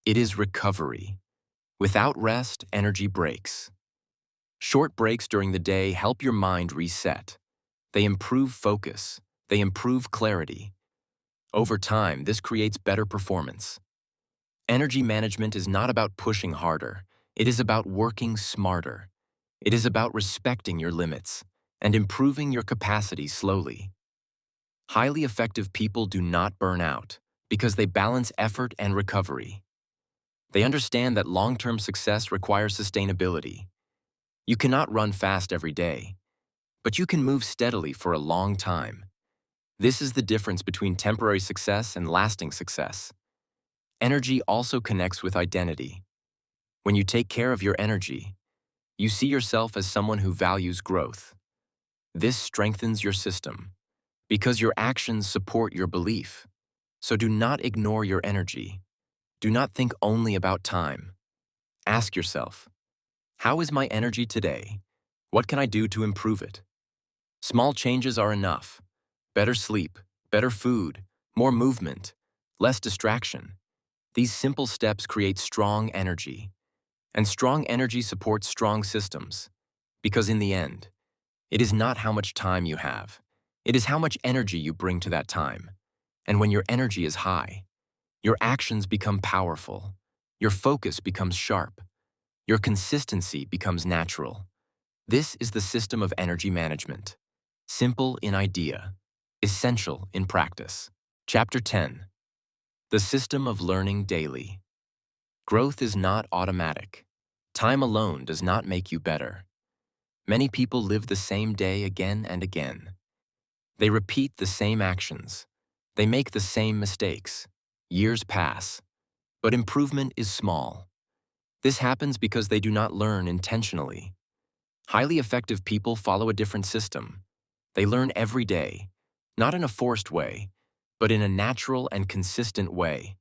It is recovery. Without rest, energy breaks. Short breaks during the day help your mind reset. They improve focus. They improve clarity. Over time, this creates better performance. Energy management is not about pushing harder. It is about working smarter. It is about respecting your limits and improving your capacity slowly. Highly effective people do not burn out because they balance effort and recovery. They understand that long-term success requires sustainability. You cannot run fast every day, but you can move steadily for a long time. This is the difference between temporary success and lasting success. Energy also connects with identity. When you take care of your energy, you see yourself as someone who values growth. This strengthens your system because your actions support your belief. So do not ignore your energy. Do not think only about time. Ask yourself, how is my energy today? What can I do to improve it? Small changes are enough. Better sleep, better food, more movement, less distraction. These simple steps create strong energy. And strong energy supports strong systems. Because in the end, it is not how much time you have. It is how much energy you bring to that time. And when your energy is high, your actions become powerful. Your focus becomes sharp. Your consistency becomes natural. This is the system of energy management. Simple in idea, essential in practice. Chapter 10. The System of Learning Daily. Growth is not automatic. Time alone does not make you better. Many people live the same day again and again. They repeat the same actions. They make the same mistakes. Years pass, but improvement is small. This happens because they do not learn intentionally. Highly effective people follow a different system. They learn every day, not in a forced way, but in a natural and consistent way.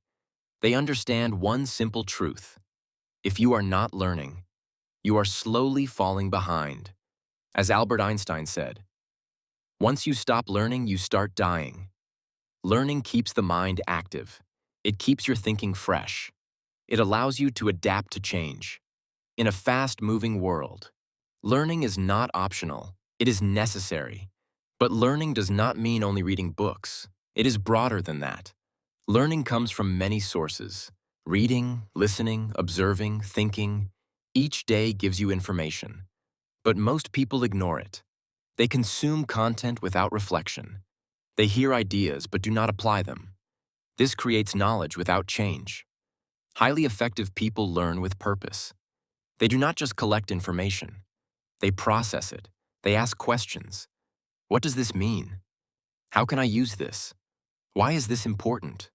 They understand one simple truth. If you are not learning, you are slowly falling behind. As Albert Einstein said, once you stop learning, you start dying. Learning keeps the mind active. It keeps your thinking fresh. It allows you to adapt to change. In a fast-moving world, learning is not optional. It is necessary. But learning does not mean only reading books. It is broader than that. Learning comes from many sources. Reading, listening, observing, thinking. Each day gives you information. But most people ignore it. They consume content without reflection. They hear ideas but do not apply them. This creates knowledge without change. Highly effective people learn with purpose. They do not just collect information. They process it. They ask questions. What does this mean? How can I use this? Why is this important?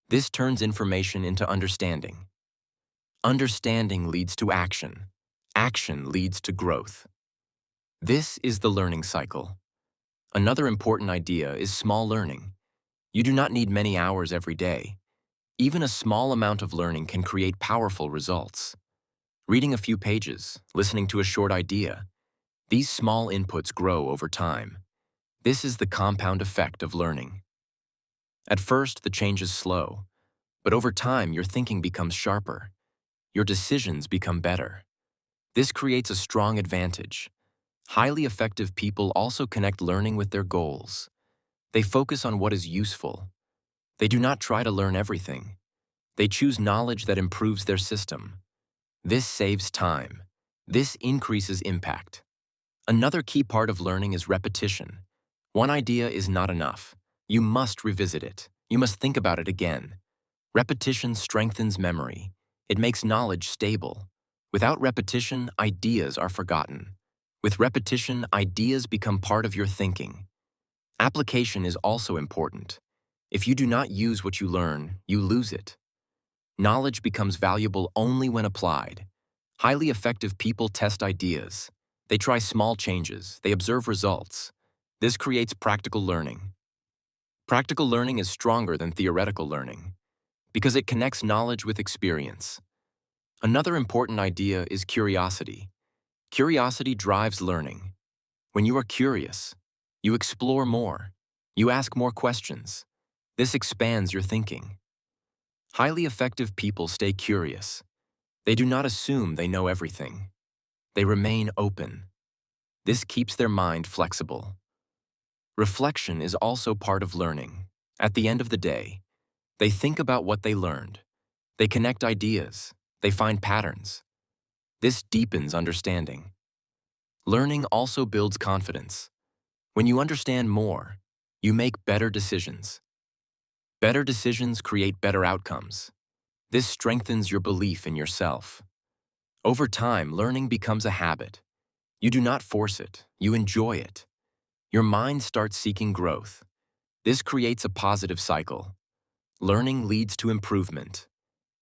This turns information into understanding. Understanding leads to action. Action leads to growth. This is the learning cycle. Another important idea is small learning. You do not need many hours every day. Even a small amount of learning can create powerful results. Reading a few pages, listening to a short idea, these small inputs grow over time. This is the compound effect of learning. At first, the change is slow, but over time, your thinking becomes sharper. Your decisions become better. This creates a strong advantage. Highly effective people also connect learning with their goals. They focus on what is useful. They do not try to learn everything. They choose knowledge that improves their system. This saves time. This increases impact. Another key part of learning is repetition. One idea is not enough. You must revisit it. You must think about it again. Repetition strengthens memory. It makes knowledge stable. Without repetition, ideas are forgotten. With repetition, ideas become part of your thinking. Application is also important. If you do not use what you learn, you lose it. Knowledge becomes valuable only when applied. Highly effective people test ideas. They try small changes. They observe results. This creates practical learning. Practical learning is stronger than theoretical learning because it connects knowledge with experience. Another important idea is curiosity. Curiosity drives learning. When you are curious, you explore more. You ask more questions. This expands your thinking. Highly effective people stay curious. They do not assume they know everything. They remain open. This keeps their mind flexible. Reflection is also part of learning. At the end of the day, they think about what they learned. They connect ideas. They find patterns. This deepens understanding. Learning also builds confidence. When you understand more, you make better decisions. Better decisions create better outcomes. This strengthens your belief in yourself. Over time, learning becomes a habit. You do not force it, you enjoy it. Your mind starts seeking growth. This creates a positive cycle. Learning leads to improvement.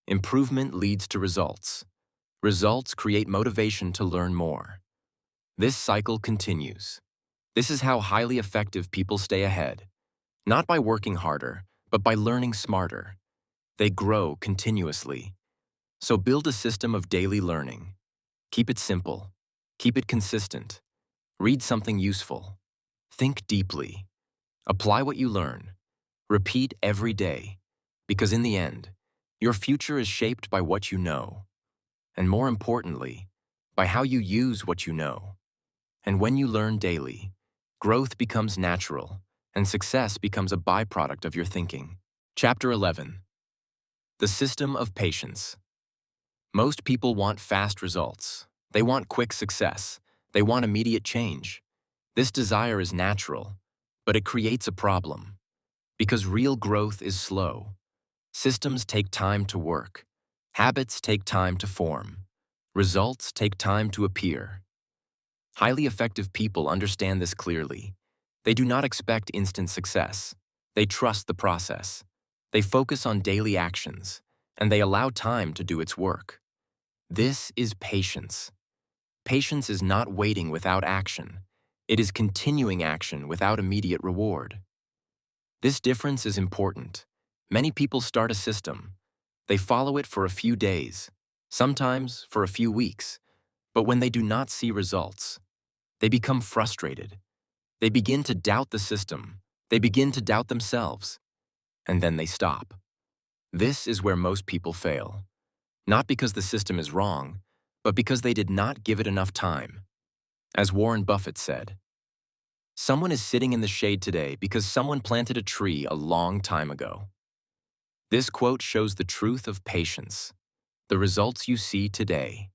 Improvement leads to results. Results create motivation to learn more. This cycle continues. This is how highly effective people stay ahead. Not by working harder, but by learning smarter. They grow continuously. So build a system of daily learning. Keep it simple. Keep it consistent. Read something useful. Think deeply. Apply what you learn. Repeat every day. Because in the end, your future is shaped by what you know. And more importantly, by how you use what you know. And when you learn daily, growth becomes natural, and success becomes a byproduct of your thinking. Chapter 11. The System of Patience. Most people want fast results. They want quick success. They want immediate change. This desire is natural, but it creates a problem. Because real growth is slow. Systems take time to work. Habits take time to form. Results take time to appear. Highly effective people understand this clearly. They do not expect instant success. They trust the process. They focus on daily actions, and they allow time to do its work. This is patience. Patience is not waiting without action. It is continuing action without immediate reward. This difference is important. Many people start a system. They follow it for a few days, sometimes for a few weeks, but when they do not see results, they become frustrated. They begin to doubt the system. They begin to doubt themselves. And then they stop. This is where most people fail. Not because the system is wrong, but because they did not give it enough time. As Warren Buffett said, "Someone is sitting in the shade today because someone planted a tree a long time ago." This quote shows the truth of patience. The results you see today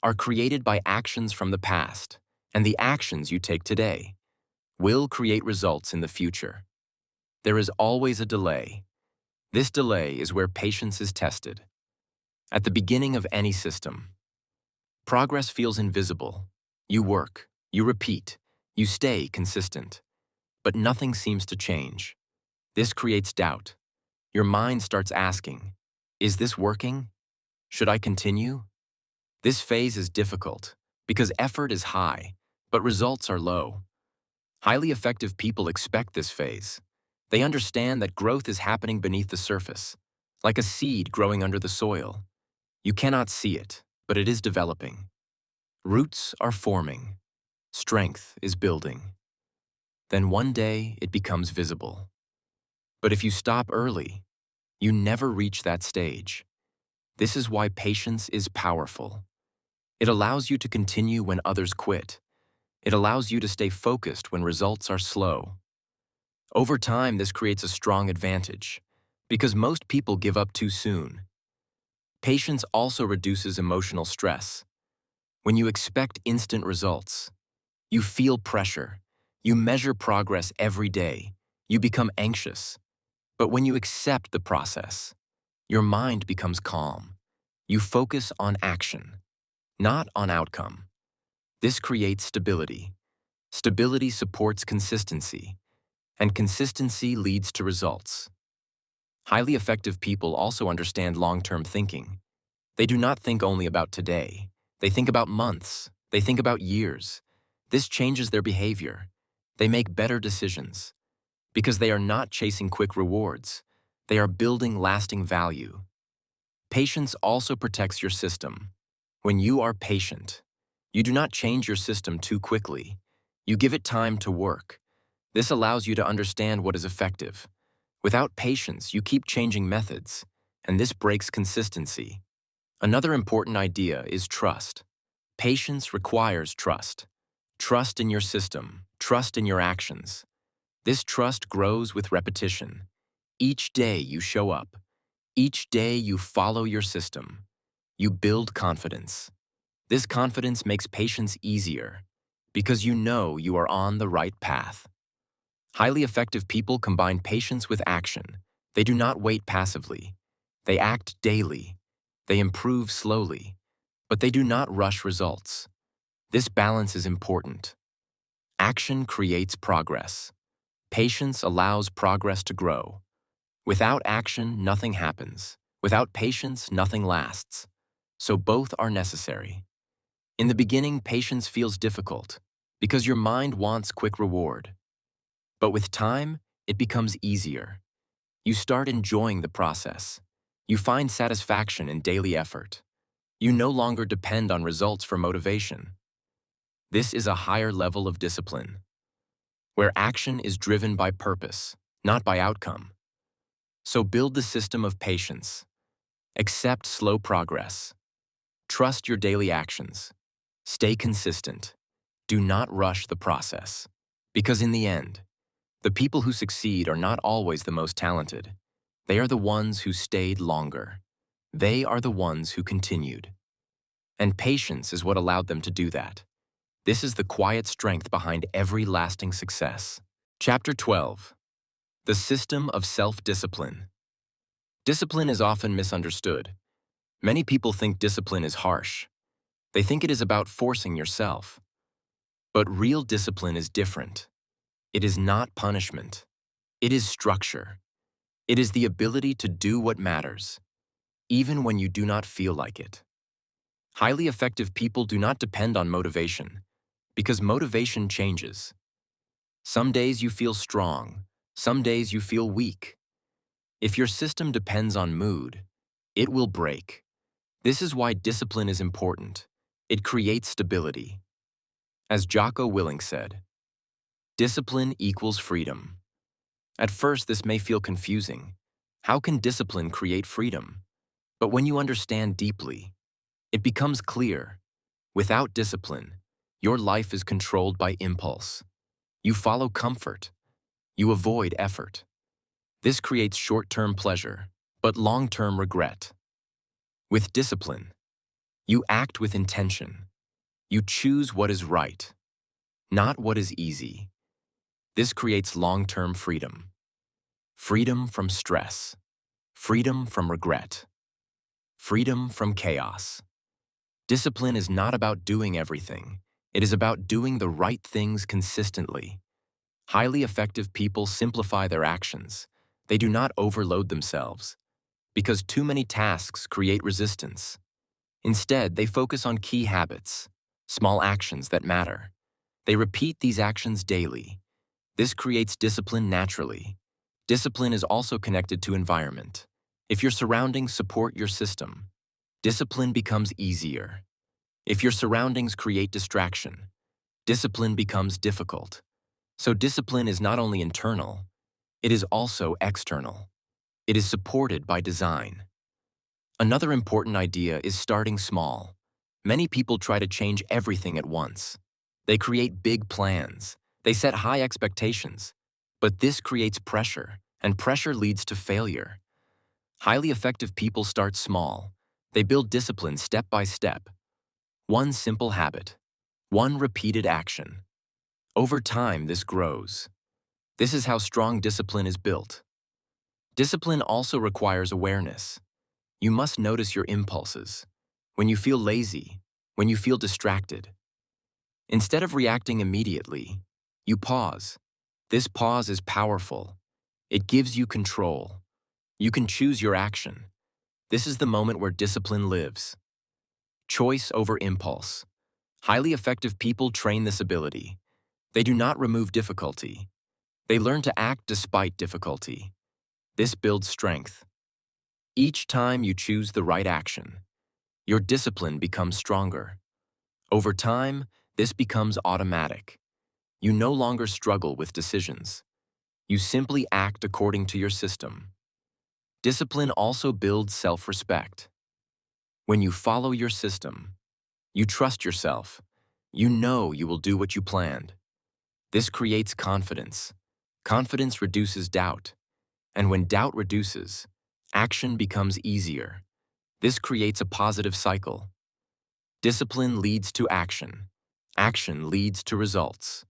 are created by actions from the past, and the actions you take today will create results in the future. There is always a delay. This delay is where patience is tested. At the beginning of any system, progress feels invisible. You work, you repeat, you stay consistent, but nothing seems to change. This creates doubt. Your mind starts asking, is this working? Should I continue? This phase is difficult because effort is high, but results are low. Highly effective people expect this phase. They understand that growth is happening beneath the surface, like a seed growing under the soil. You cannot see it, but it is developing. Roots are forming. Strength is building. Then one day it becomes visible. But if you stop early, you never reach that stage. This is why patience is powerful. It allows you to continue when others quit. It allows you to stay focused when results are slow. Over time, this creates a strong advantage, because most people give up too soon. Patience also reduces emotional stress. When you expect instant results, you feel pressure. You measure progress every day. You become anxious. But when you accept the process, Your mind becomes calm. You focus on action, not on outcome. This creates stability. Stability supports consistency, and consistency leads to results. Highly effective people also understand long-term thinking. They do not think only about today. They think about months. They think about years. This changes their behavior. They make better decisions because they are not chasing quick rewards. They are building lasting value. Patience also protects your system. When you are patient, you do not change your system too quickly. You give it time to work. This allows you to understand what is effective. Without patience, you keep changing methods, and this breaks consistency. Another important idea is trust. Patience requires trust. Trust in your system, trust in your actions. This trust grows with repetition. Each day you show up. Each day you follow your system. You build confidence. This confidence makes patience easier because you know you are on the right path. Highly effective people combine patience with action. They do not wait passively. They act daily. They improve slowly, but they do not rush results. This balance is important. Action creates progress. Patience allows progress to grow. Without action, nothing happens. Without patience, nothing lasts. So both are necessary. In the beginning, patience feels difficult because your mind wants quick reward. But with time, it becomes easier. You start enjoying the process. You find satisfaction in daily effort. You no longer depend on results for motivation. This is a higher level of discipline, where action is driven by purpose, not by outcome. So build the system of patience. Accept slow progress. Trust your daily actions. Stay consistent. Do not rush the process. Because in the end, the people who succeed are not always the most talented. They are the ones who stayed longer. They are the ones who continued. And patience is what allowed them to do that. This is the quiet strength behind every lasting success. Chapter 12. The System of Self-Discipline. Discipline is often misunderstood. Many people think discipline is harsh. They think it is about forcing yourself. But real discipline is different. It is not punishment. It is structure. It is the ability to do what matters, even when you do not feel like it. Highly effective people do not depend on motivation, because motivation changes. Some days you feel strong, some days you feel weak. If your system depends on mood, it will break. This is why discipline is important. It creates stability. As Jocko Willink said, discipline equals freedom. At first, this may feel confusing. How can discipline create freedom? But when you understand deeply, it becomes clear. Without discipline, your life is controlled by impulse. You follow comfort. You avoid effort. This creates short-term pleasure, but long-term regret. With discipline, you act with intention. You choose what is right, not what is easy. This creates long-term freedom. Freedom from stress. Freedom from regret. Freedom from chaos. Discipline is not about doing everything. It is about doing the right things consistently. Highly effective people simplify their actions. They do not overload themselves, because too many tasks create resistance. Instead, they focus on key habits, small actions that matter. They repeat these actions daily. This creates discipline naturally. Discipline is also connected to environment. If your surroundings support your system, discipline becomes easier. If your surroundings create distraction, discipline becomes difficult. So discipline is not only internal, it is also external. It is supported by design. Another important idea is starting small. Many people try to change everything at once. They create big plans. They set high expectations. But this creates pressure, and pressure leads to failure. Highly effective people start small. They build discipline step by step. One simple habit. One repeated action. Over time, this grows. This is how strong discipline is built. Discipline also requires awareness. You must notice your impulses. When you feel lazy, when you feel distracted. Instead of reacting immediately, you pause. This pause is powerful. It gives you control. You can choose your action. This is the moment where discipline lives. Choice over impulse. Highly effective people train this ability. They do not remove difficulty. They learn to act despite difficulty. This builds strength. Each time you choose the right action, your discipline becomes stronger. Over time, this becomes automatic. You no longer struggle with decisions. You simply act according to your system. Discipline also builds self-respect. When you follow your system, you trust yourself. You know you will do what you planned. This creates confidence. Confidence reduces doubt. And when doubt reduces, action becomes easier. This creates a positive cycle. Discipline leads to action. Action leads to results.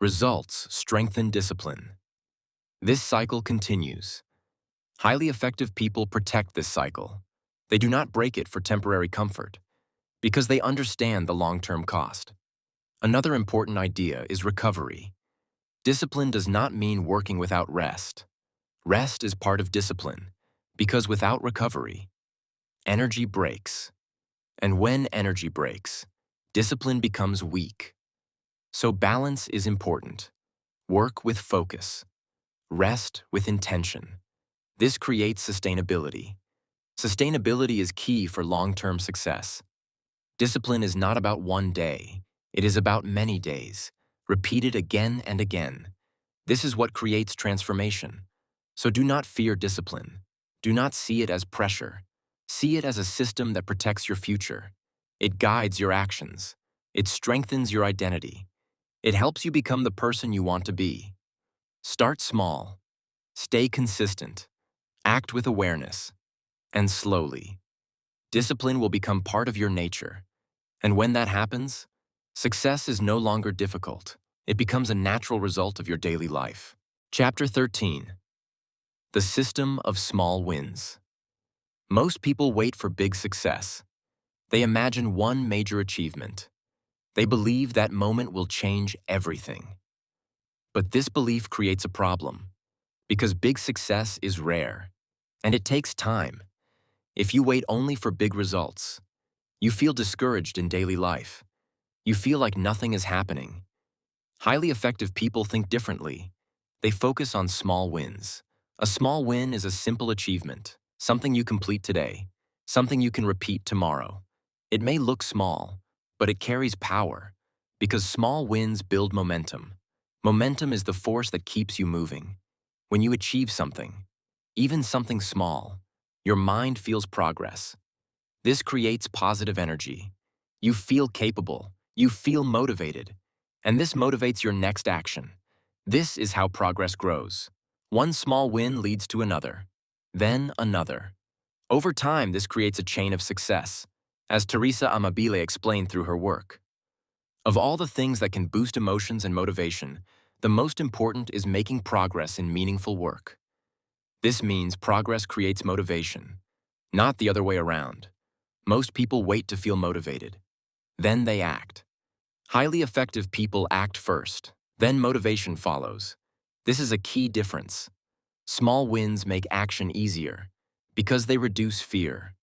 Results strengthen discipline. This cycle continues. Highly effective people protect this cycle. They do not break it for temporary comfort, because they understand the long-term cost. Another important idea is recovery. Discipline does not mean working without rest. Rest is part of discipline, because without recovery, energy breaks. And when energy breaks, discipline becomes weak. So balance is important. Work with focus. Rest with intention. This creates sustainability. Sustainability is key for long-term success. Discipline is not about one day. It is about many days, repeated again and again. This is what creates transformation. So do not fear discipline. Do not see it as pressure. See it as a system that protects your future. It guides your actions. It strengthens your identity. It helps you become the person you want to be. Start small. Stay consistent. Act with awareness. And slowly, discipline will become part of your nature. And when that happens, success is no longer difficult. It becomes a natural result of your daily life. Chapter 13. The System of Small Wins. Most people wait for big success. They imagine one major achievement. They believe that moment will change everything. But this belief creates a problem, because big success is rare, and it takes time. If you wait only for big results, you feel discouraged in daily life. You feel like nothing is happening. Highly effective people think differently. They focus on small wins. A small win is a simple achievement, something you complete today, something you can repeat tomorrow. It may look small, but it carries power, because small wins build momentum. Momentum is the force that keeps you moving. When you achieve something, even something small, your mind feels progress. This creates positive energy. You feel capable. You feel motivated. And this motivates your next action. This is how progress grows. One small win leads to another, then another. Over time, this creates a chain of success, as Teresa Amabile explained through her work. Of all the things that can boost emotions and motivation, the most important is making progress in meaningful work. This means progress creates motivation, not the other way around. Most people wait to feel motivated. Then they act. Highly effective people act first, then motivation follows. This is a key difference. Small wins make action easier because they reduce fear.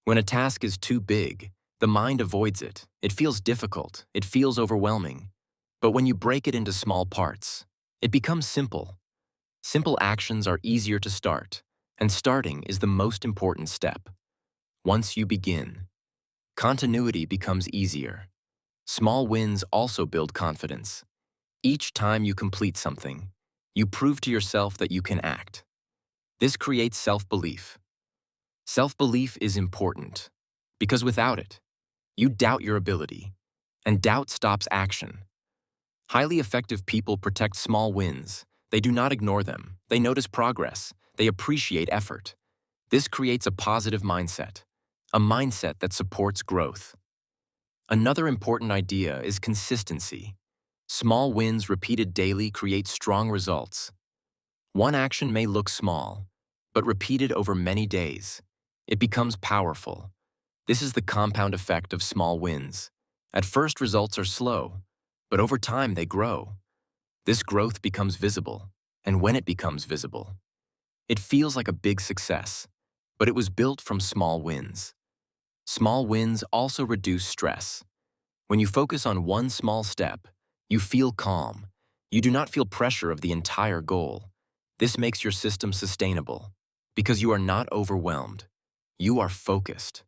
When a task is too big, the mind avoids it. It feels difficult. It feels overwhelming. But when you break it into small parts, it becomes simple. Simple actions are easier to start, and starting is the most important step. Once you begin, continuity becomes easier. Small wins also build confidence. Each time you complete something, you prove to yourself that you can act. This creates self-belief. Self-belief is important because without it, you doubt your ability, and doubt stops action. Highly effective people protect small wins. They do not ignore them. They notice progress. They appreciate effort. This creates a positive mindset, a mindset that supports growth. Another important idea is consistency. Small wins repeated daily create strong results. One action may look small, but repeated over many days, It becomes powerful. This is the compound effect of small wins. At first, results are slow, but over time they grow. This growth becomes visible, and when it becomes visible, it feels like a big success, but it was built from small wins. Small wins also reduce stress. When you focus on one small step, you feel calm. You do not feel pressure of the entire goal. This makes your system sustainable because you are not overwhelmed. You are focused.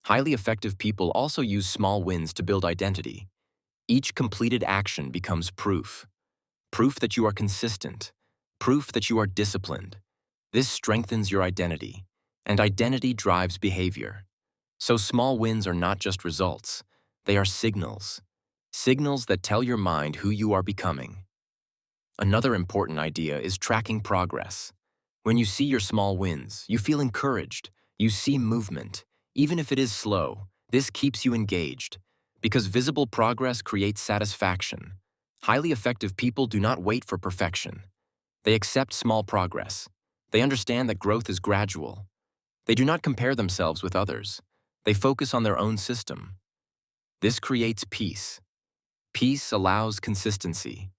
Highly effective people also use small wins to build identity. Each completed action becomes proof. Proof that you are consistent. Proof that you are disciplined. This strengthens your identity, and identity drives behavior. So small wins are not just results, they are signals. Signals that tell your mind who you are becoming. Another important idea is tracking progress. When you see your small wins, you feel encouraged. You see movement. Even if it is slow, this keeps you engaged. Because visible progress creates satisfaction. Highly effective people do not wait for perfection. They accept small progress. They understand that growth is gradual. They do not compare themselves with others. They focus on their own system. This creates peace. Peace allows consistency.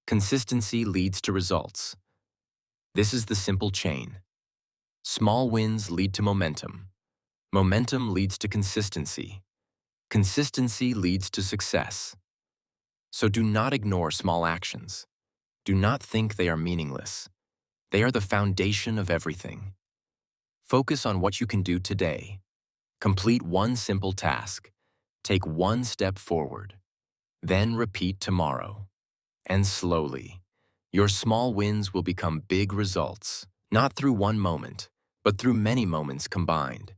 Consistency leads to results. This is the simple chain. Small wins lead to momentum. Momentum leads to consistency. Consistency leads to success. So do not ignore small actions. Do not think they are meaningless. They are the foundation of everything. Focus on what you can do today. Complete one simple task. Take one step forward. Then repeat tomorrow. And slowly, your small wins will become big results, not through one moment, but through many moments combined.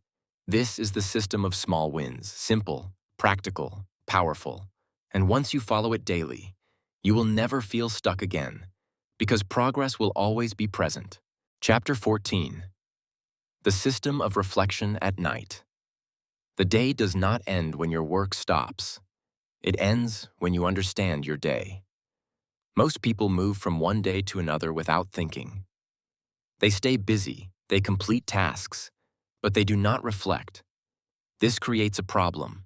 This is the system of small wins, simple, practical, powerful. And once you follow it daily, you will never feel stuck again, because progress will always be present. Chapter 14. The System of Reflection at Night. The day does not end when your work stops. It ends when you understand your day. Most people move from one day to another without thinking. They stay busy, they complete tasks, but they do not reflect. This creates a problem,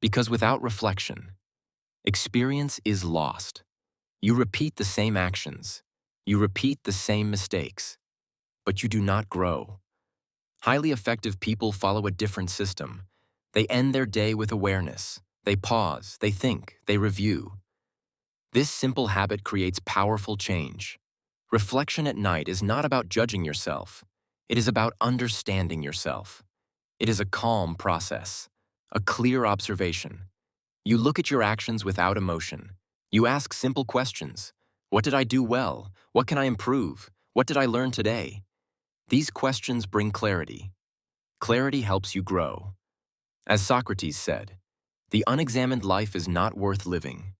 because without reflection, experience is lost. You repeat the same actions, you repeat the same mistakes, but you do not grow. Highly effective people follow a different system. They end their day with awareness. They pause, they think, they review. This simple habit creates powerful change. Reflection at night is not about judging yourself. It is about understanding yourself. It is a calm process, a clear observation. You look at your actions without emotion. You ask simple questions. What did I do well? What can I improve? What did I learn today? These questions bring clarity. Clarity helps you grow. As Socrates said, the unexamined life is not worth living.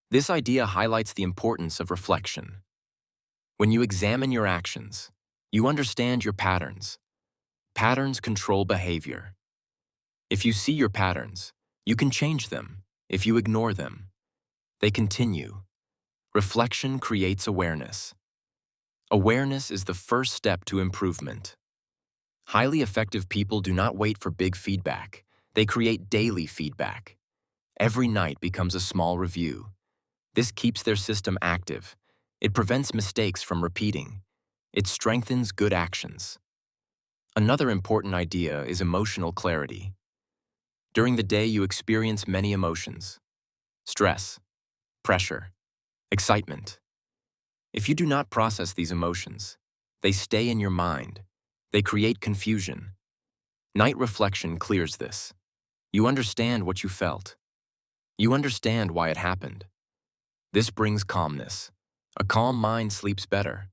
This idea highlights the importance of reflection. When you examine your actions, you understand your patterns. Patterns control behavior. If you see your patterns, you can change them. If you ignore them, they continue. Reflection creates awareness. Awareness is the first step to improvement. Highly effective people do not wait for big feedback. They create daily feedback. Every night becomes a small review. This keeps their system active. It prevents mistakes from repeating. It strengthens good actions. Another important idea is emotional clarity. During the day, you experience many emotions: stress, pressure, excitement. If you do not process these emotions, they stay in your mind. They create confusion. Night reflection clears this. You understand what you felt. You understand why it happened. This brings calmness. A calm mind sleeps better.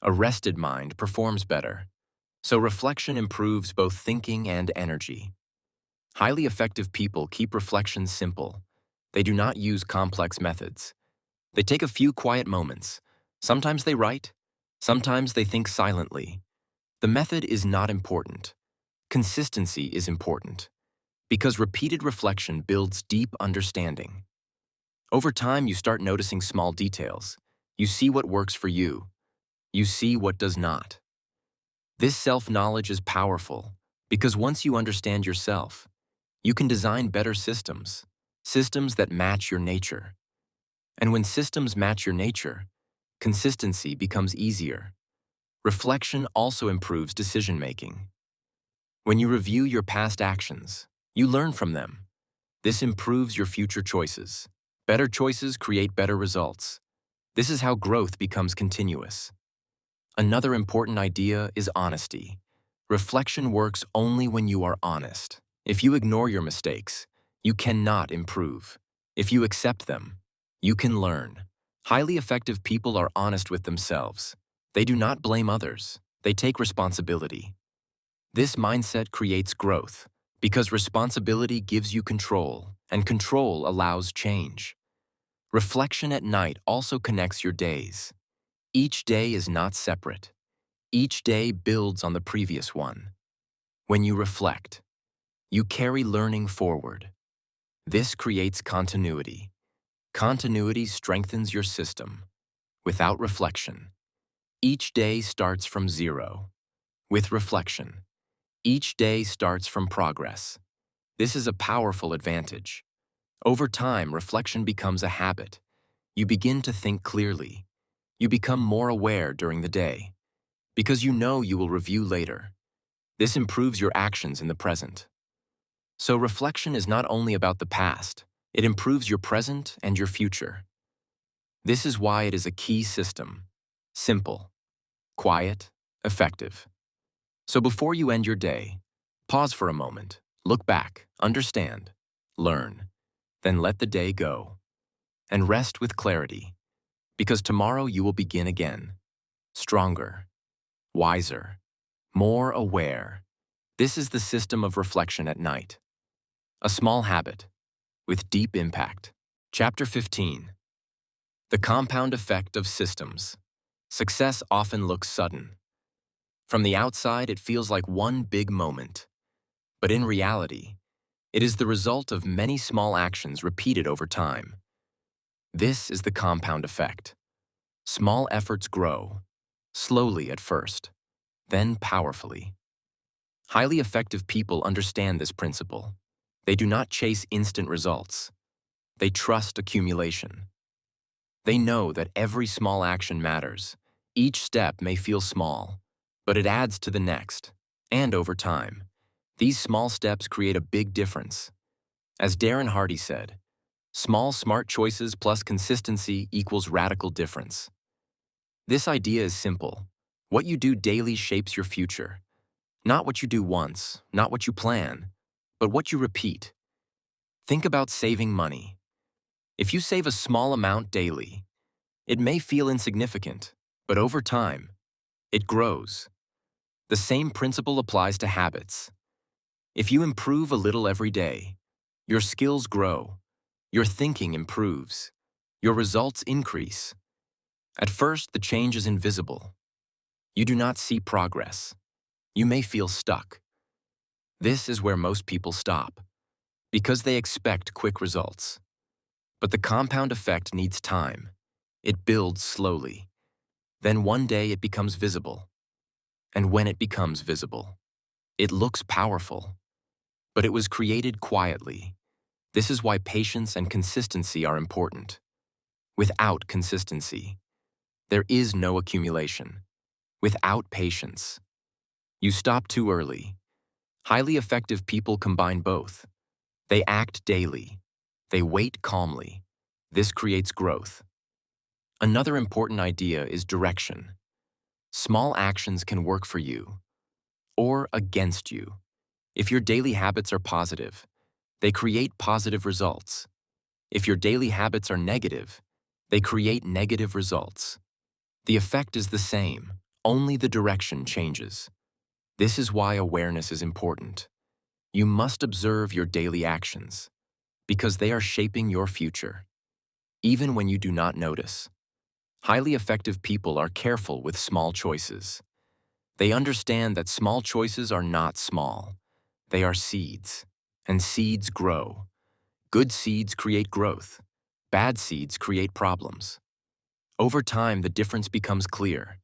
A rested mind performs better. So reflection improves both thinking and energy. Highly effective people keep reflection simple. They do not use complex methods. They take a few quiet moments. Sometimes they write. Sometimes they think silently. The method is not important. Consistency is important, because repeated reflection builds deep understanding. Over time, you start noticing small details. You see what works for you. You see what does not. This self-knowledge is powerful because once you understand yourself, you can design better systems, systems that match your nature. And when systems match your nature, consistency becomes easier. Reflection also improves decision-making. When you review your past actions, you learn from them. This improves your future choices. Better choices create better results. This is how growth becomes continuous. Another important idea is honesty. Reflection works only when you are honest. If you ignore your mistakes, you cannot improve. If you accept them, you can learn. Highly effective people are honest with themselves. They do not blame others. They take responsibility. This mindset creates growth because responsibility gives you control, and control allows change. Reflection at night also connects your days. Each day is not separate. Each day builds on the previous one. When you reflect, you carry learning forward. This creates continuity. Continuity strengthens your system. Without reflection, each day starts from zero. With reflection, each day starts from progress. This is a powerful advantage. Over time, reflection becomes a habit. You begin to think clearly. You become more aware during the day because you know you will review later. This improves your actions in the present. So reflection is not only about the past, it improves your present and your future. This is why it is a key system. Simple, quiet, effective. So before you end your day, pause for a moment, look back, understand, learn, then let the day go. And rest with clarity, because tomorrow you will begin again, stronger, wiser, more aware. This is the system of reflection at night. A small habit with deep impact. Chapter 15. The compound effect of systems. Success often looks sudden. From the outside, it feels like one big moment. But in reality, it is the result of many small actions repeated over time. This is the compound effect. Small efforts grow, slowly at first, then powerfully. Highly effective people understand this principle. They do not chase instant results. They trust accumulation. They know that every small action matters. Each step may feel small, but it adds to the next. And over time, these small steps create a big difference. As Darren Hardy said, small smart choices plus consistency equals radical difference. This idea is simple. What you do daily shapes your future. Not what you do once, not what you plan, but what you repeat. Think about saving money. If you save a small amount daily, it may feel insignificant, but over time, it grows. The same principle applies to habits. If you improve a little every day, your skills grow, your thinking improves, your results increase. At first, the change is invisible. You do not see progress. You may feel stuck. This is where most people stop, because they expect quick results. But the compound effect needs time. It builds slowly. Then one day it becomes visible. And when it becomes visible, it looks powerful. But it was created quietly. This is why patience and consistency are important. Without consistency, there is no accumulation. Without patience, you stop too early. Highly effective people combine both. They act daily. They wait calmly. This creates growth. Another important idea is direction. Small actions can work for you or against you. If your daily habits are positive, they create positive results. If your daily habits are negative, they create negative results. The effect is the same, only the direction changes. This is why awareness is important. You must observe your daily actions, because they are shaping your future, even when you do not notice. Highly effective people are careful with small choices. They understand that small choices are not small. They are seeds, and seeds grow. Good seeds create growth. Bad seeds create problems. Over time, the difference becomes clear.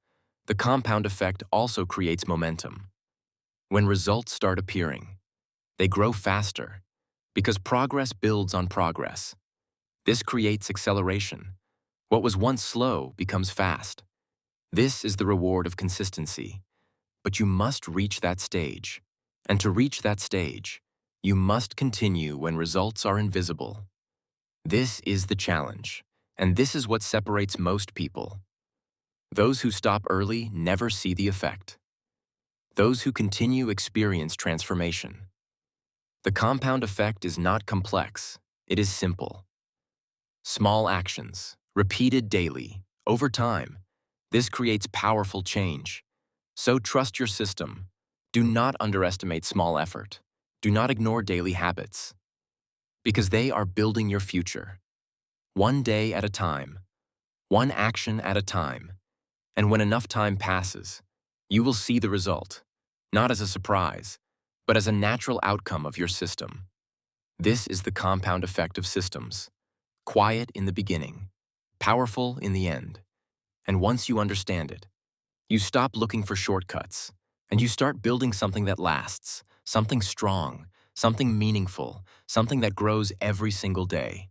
The compound effect also creates momentum. When results start appearing, they grow faster because progress builds on progress. This creates acceleration. What was once slow becomes fast. This is the reward of consistency. But you must reach that stage. And to reach that stage, you must continue when results are invisible. This is the challenge, and this is what separates most people. Those who stop early never see the effect. Those who continue experience transformation. The compound effect is not complex, it is simple. Small actions, repeated daily, over time. This creates powerful change. So trust your system. Do not underestimate small effort. Do not ignore daily habits, because they are building your future. One day at a time, one action at a time. And when enough time passes, you will see the result, not as a surprise, but as a natural outcome of your system. This is the compound effect of systems. Quiet in the beginning, powerful in the end. And once you understand it, you stop looking for shortcuts, and you start building something that lasts, something strong, something meaningful, something that grows every single day.